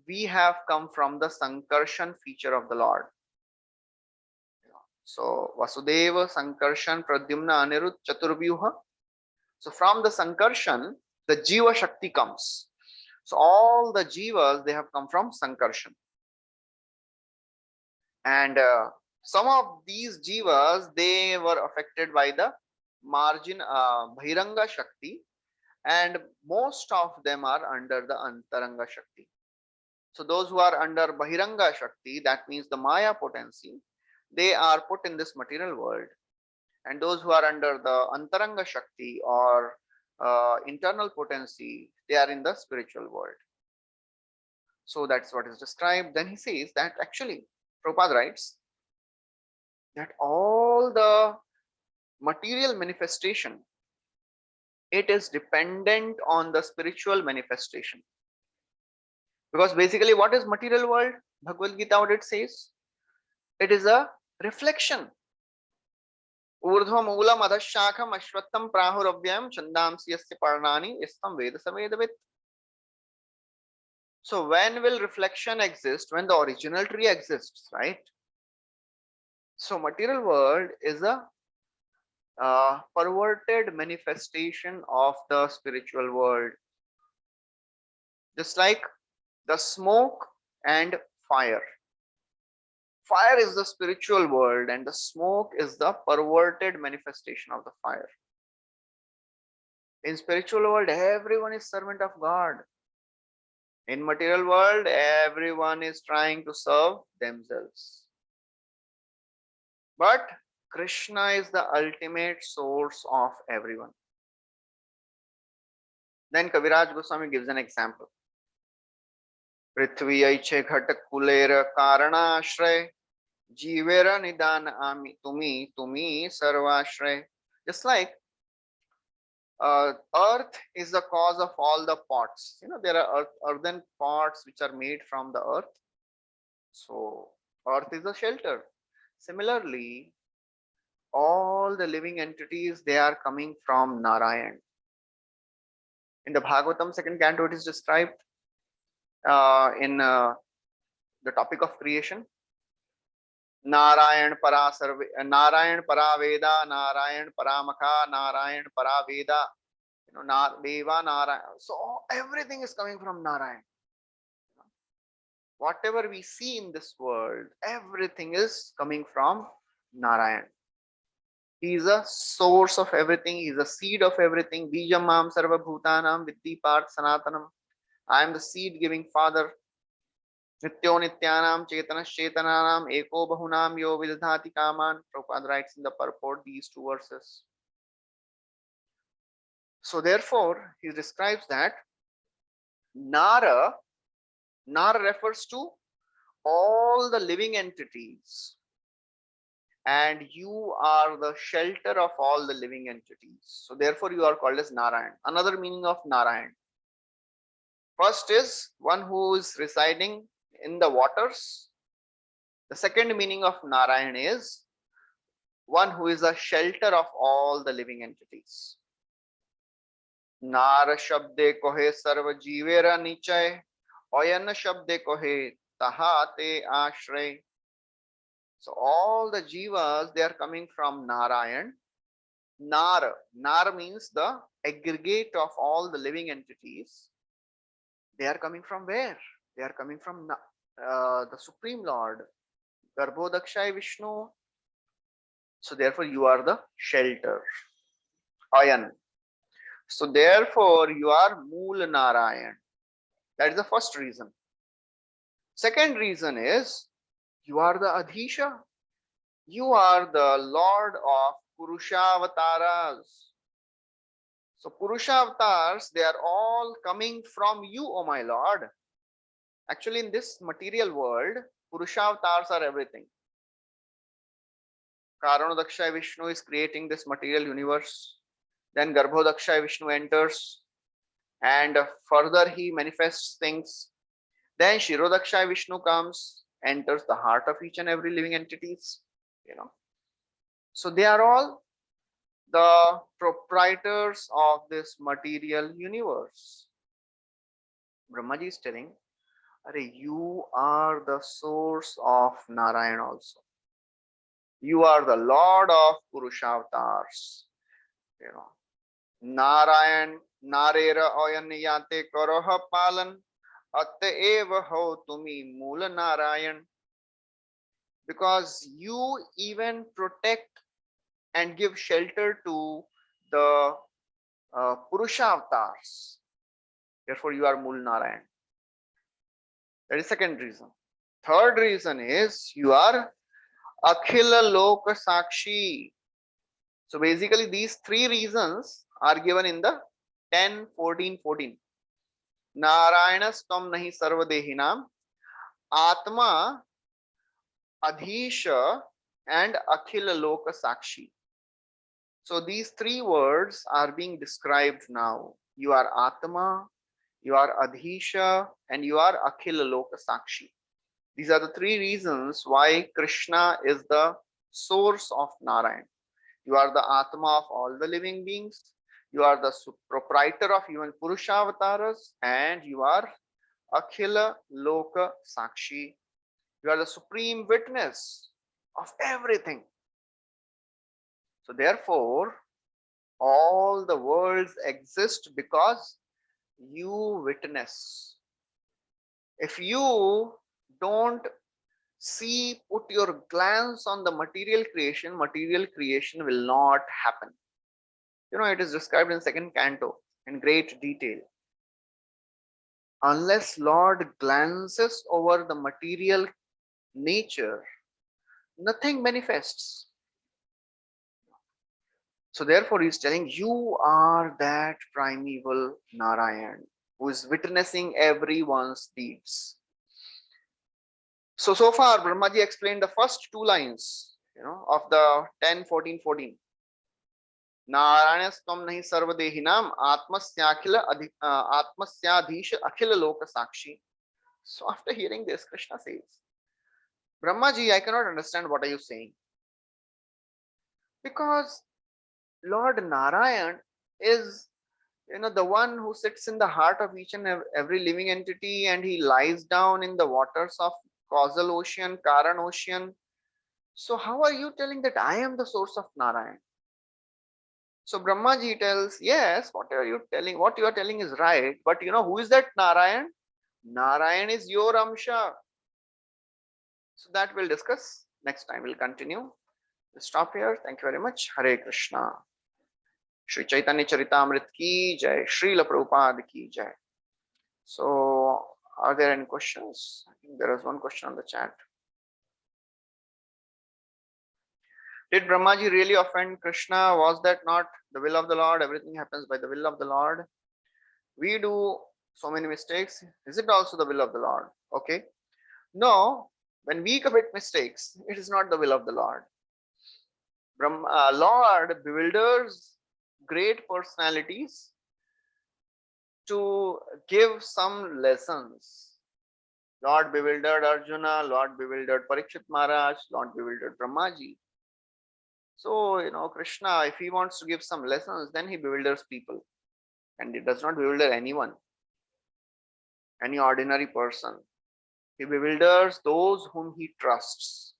we have come from the Sankarshan feature of the Lord. So Vasudeva, Sankarshan, Pradyumna, Anirudh, Chaturvyuha. So from the Sankarshan, the Jiva Shakti comes. So all the Jivas, they have come from Sankarshan. And some of these Jivas, they were affected by the margin Bhiranga Shakti, and most of them are under the Antaranga Shakti. So those who are under Bhiranga Shakti, that means the Maya potency, they are put in this material world. And those who are under the Antaranga Shakti or internal potency, they are in the spiritual world. So that's what is described. Then he says that actually, Prabhupada writes that all the material manifestation, it is dependent on the spiritual manifestation. Because basically, what is material world? Bhagavad Gita, what it says? It is a reflection. Urdhva moolam adhashakam ashwattam prahuravyam chandamsi yasya parnani istam veda savedavit. So when will reflection exist? When the original tree exists, right? So material world is a perverted manifestation of the spiritual world. Just like the smoke and fire. Fire is the spiritual world and the smoke is the perverted manifestation of the fire. In spiritual world, everyone is servant of God. In material world, everyone is trying to serve themselves. But Krishna is the ultimate source of everyone. Then Kaviraj Goswami gives an example. Prithvi aiche ghatak kulera karanashray jivera nidan ami tumi sarvashray. Just like earth is the cause of all the pots. You know, there are earthen pots which are made from the earth. So earth is a shelter. Similarly, all the living entities, they are coming from Narayan. In the Bhagavatam second canto, it is described in the topic of creation. Narayan para sarve, Narayan para veda, Narayan para makha, Narayan para veda, you know, deva Narayan. So everything is coming from Narayan. Whatever we see in this world, everything is coming from Narayan. He is a source of everything. He is a seed of everything. Bijam mam sarva bhutanam viddhi part sanatanam. I am the seed giving father. Nityo nityanam chetanas chetananam eko bahunam yo vidhati kaman. Prabhupada writes in the purport these two verses. So therefore, he describes that Nara refers to all the living entities. And you are the shelter of all the living entities. So therefore, you are called as Narayan. Another meaning of Narayan. First is one who is residing in the waters. The second meaning of Narayan is one who is a shelter of all the living entities. नार शब्दे कोहे सर्व जीवेरा निचय अयन शब्दे कोहे tahate ashray. So all the jivas, they are coming from Narayan. Nar means the aggregate of all the living entities. They are coming from where? They are coming from the Supreme Lord, Garbhodakshay Vishnu. So therefore you are the shelter. Ayan. So therefore you are Mool Narayan. That is the first reason. Second reason is you are the Adhisha. You are the Lord of Purusavataras. So Purusavataras, they are all coming from you, O my Lord. Actually, in this material world, Purusavataras are everything. Karanadakshay Vishnu is creating this material universe. Then Garbhodakshay Vishnu enters and further he manifests things. Then Shirodakshay Vishnu comes, enters the heart of each and every living entities. So they are all the proprietors of this material universe. Brahmaji is telling, you are the source of Narayan also. You are the Lord of Purushavatars. Narayan, Narera Oyanyate Koroha Palan, Ateva Ho Tumi Mula Narayan. Because you even protect and give shelter to the Purushavatars. Therefore, you are Mool Narayan. That is second reason. Third reason is you are Akhila Loka Sakshi. So basically, these three reasons are given in the 10, 14, 14. Narayanas Tam Nahi Sarvadehinam, Atma, Adhisha, and Akhila Loka Sakshi. So these three words are being described now. You are Atma, you are Adhisha, and you are Akhila Loka Sakshi. These are the three reasons why Krishna is the source of Narayan. You are the Atma of all the living beings. You are the proprietor of even Purushavataras, and you are Akhila Loka Sakshi. You are the supreme witness of everything. So therefore, all the worlds exist because you witness. If you don't put your glance on the material creation will not happen. It is described in second canto in great detail. Unless Lord glances over the material nature, nothing manifests. So therefore he is telling, you are that primeval Narayan who is witnessing everyone's deeds. So far Brahmaji explained the first two lines of the 10, 14, 14. Narayanastam nahi sarvadehinam atmasyadhisha akhila loka sakshi. So after hearing this, Krishna says, Brahmaji, I cannot understand what are you saying. Because Lord Narayan is the one who sits in the heart of each and every living entity, and he lies down in the waters of causal ocean, Karan ocean. So how are you telling that I am the source of Narayan? So Brahmaji tells, yes, what you are telling is right, but who is that Narayan? Narayan is your Amsha. So that we'll discuss next time. We'll continue. We'll stop here. Thank you very much. Hare Krishna. Shri Caitanya Caritāmrta ki jai. Srila Prabhupada ki jai. So are there any questions? I think there is one question on the chat. Did Brahmaji really offend Krishna? Was that not the will of the Lord? Everything happens by the will of the Lord. We do so many mistakes. Is it also the will of the Lord? Okay. No, when we commit mistakes, it is not the will of the Lord. Lord bewilders great personalities to give some lessons. Lord bewildered Arjuna, Lord bewildered Parikshit Maharaj, Lord bewildered Brahmaji. So, Krishna, if he wants to give some lessons, then he bewilders people. And he does not bewilder anyone, any ordinary person. He bewilders those whom he trusts.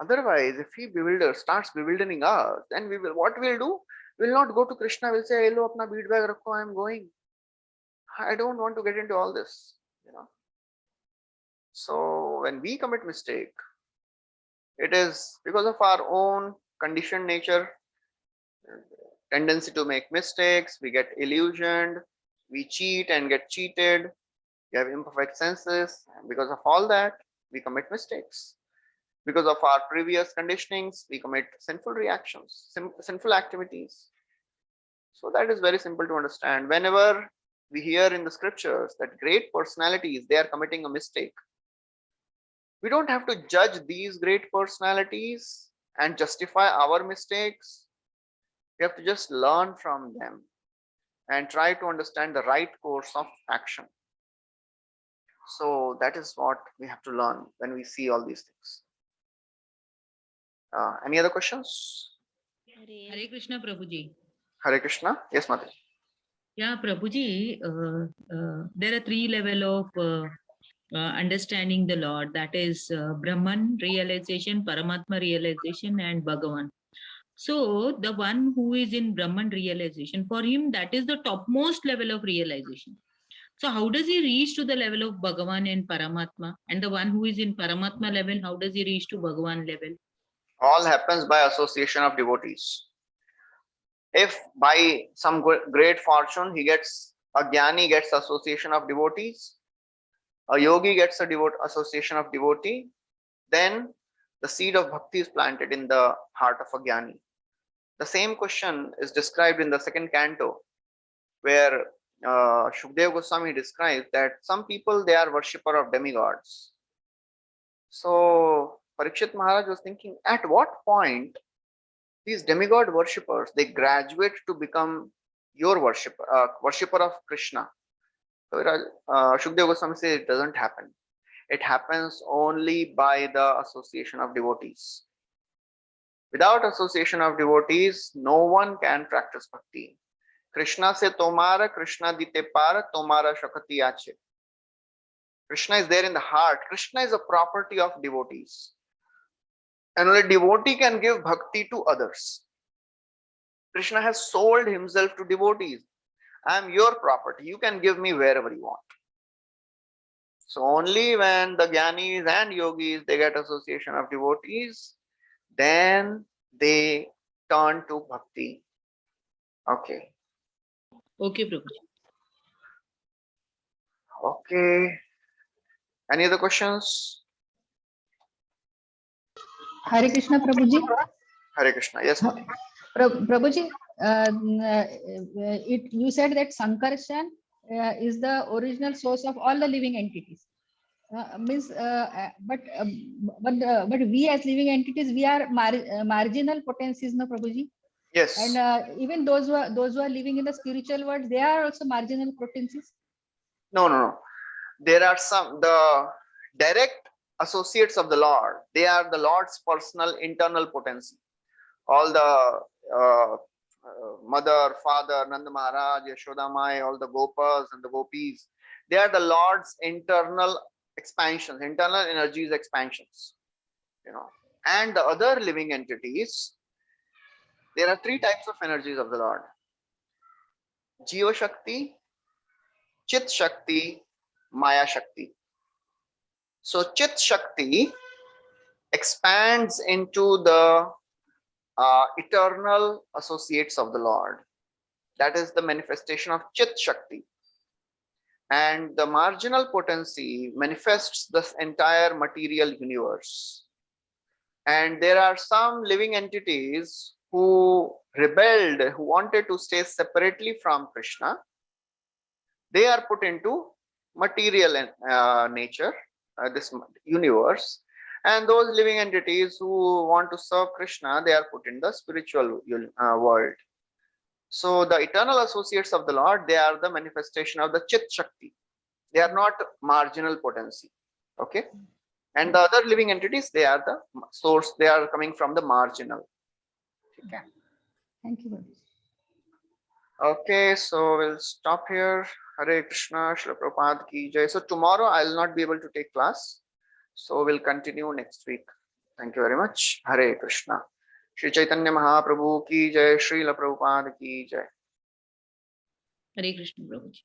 Otherwise, if he starts bewildering us, then what we'll do? We'll not go to Krishna, we'll say, hello, apna bead bag rakho, I'm going. I don't want to get into all this, So when we commit mistake, it is because of our own conditioned nature, tendency to make mistakes, we get illusioned, we cheat and get cheated, we have imperfect senses, and because of all that, we commit mistakes. Because of our previous conditionings, we commit sinful reactions, sinful activities. So that is very simple to understand. Whenever we hear in the scriptures that great personalities, they are committing a mistake, we don't have to judge these great personalities and justify our mistakes. We have to just learn from them and try to understand the right course of action. So that is what we have to learn when we see all these things. Any other questions? Hare Krishna, Prabhuji. Hare Krishna. Yes, Mataji. Yeah, Prabhuji, there are three levels of understanding the Lord. That is Brahman realization, Paramatma realization, and Bhagavan. So the one who is in Brahman realization, for him, that is the topmost level of realization. So how does he reach to the level of Bhagavan and Paramatma? And the one who is in Paramatma level, how does he reach to Bhagavan level? All happens by association of devotees. If by some great fortune a jnani gets association of devotees, a yogi gets association of devotee, then the seed of bhakti is planted in the heart of a jnani. The same question is described in the second canto, where Shukdev Goswami describes that some people, they are worshipper of demigods. So Parikshit Maharaj was thinking, at what point these demigod worshippers, they graduate to become your worshipper of Krishna? So Shukdev Goswami says it doesn't happen. It happens only by the association of devotees. Without association of devotees, no one can practice bhakti. Krishna se tomara, Krishna dite para, tomara shakati ache. Krishna is there in the heart. Krishna is a property of devotees. And only devotee can give bhakti to others. Krishna has sold himself to devotees. I am your property. You can give me wherever you want. So only when the jnanis and yogis, they get association of devotees, then they turn to bhakti. Okay. Okay, Prabhuji. Okay. Any other questions? Hare Krishna, Prabhuji. Hare Krishna. Yes, Mati. Prabhuji, you said that Sankarshan is the original source of all the living entities. But we as living entities, we are marginal potencies, no, Prabhuji? Yes. And even those who are living in the spiritual world, they are also marginal potencies. No. There are the direct associates of the Lord. They are the Lord's personal internal potency. All the mother, father, Nanda Maharaj, Yashoda Mai, all the Gopas and the Gopis, they are the Lord's internal expansions, internal energies expansions. And the other living entities, there are three types of energies of the Lord: Jiva Shakti, Chit Shakti, Maya Shakti. So Chit Shakti expands into the eternal associates of the Lord. That is the manifestation of Chit Shakti. And the marginal potency manifests this entire material universe. And there are some living entities who rebelled, who wanted to stay separately from Krishna. They are put into material nature, this universe. And those living entities who want to serve Krishna, they are put in the spiritual world. So the eternal associates of the Lord, they are the manifestation of the Chit Shakti. They are not marginal potency. Okay. And the other living entities, they are the source. They are coming from the marginal. Okay. Thank you. Prabhuji. Okay, so we'll stop here. Hare Krishna, Srila Prabhupada ki jai. So tomorrow I'll not be able to take class. So we'll continue next week. Thank you very much. Hare Krishna. Shri Chaitanya Mahaprabhu ki jai. Srila Prabhupada ki jai. Hare Krishna, Prabhuji.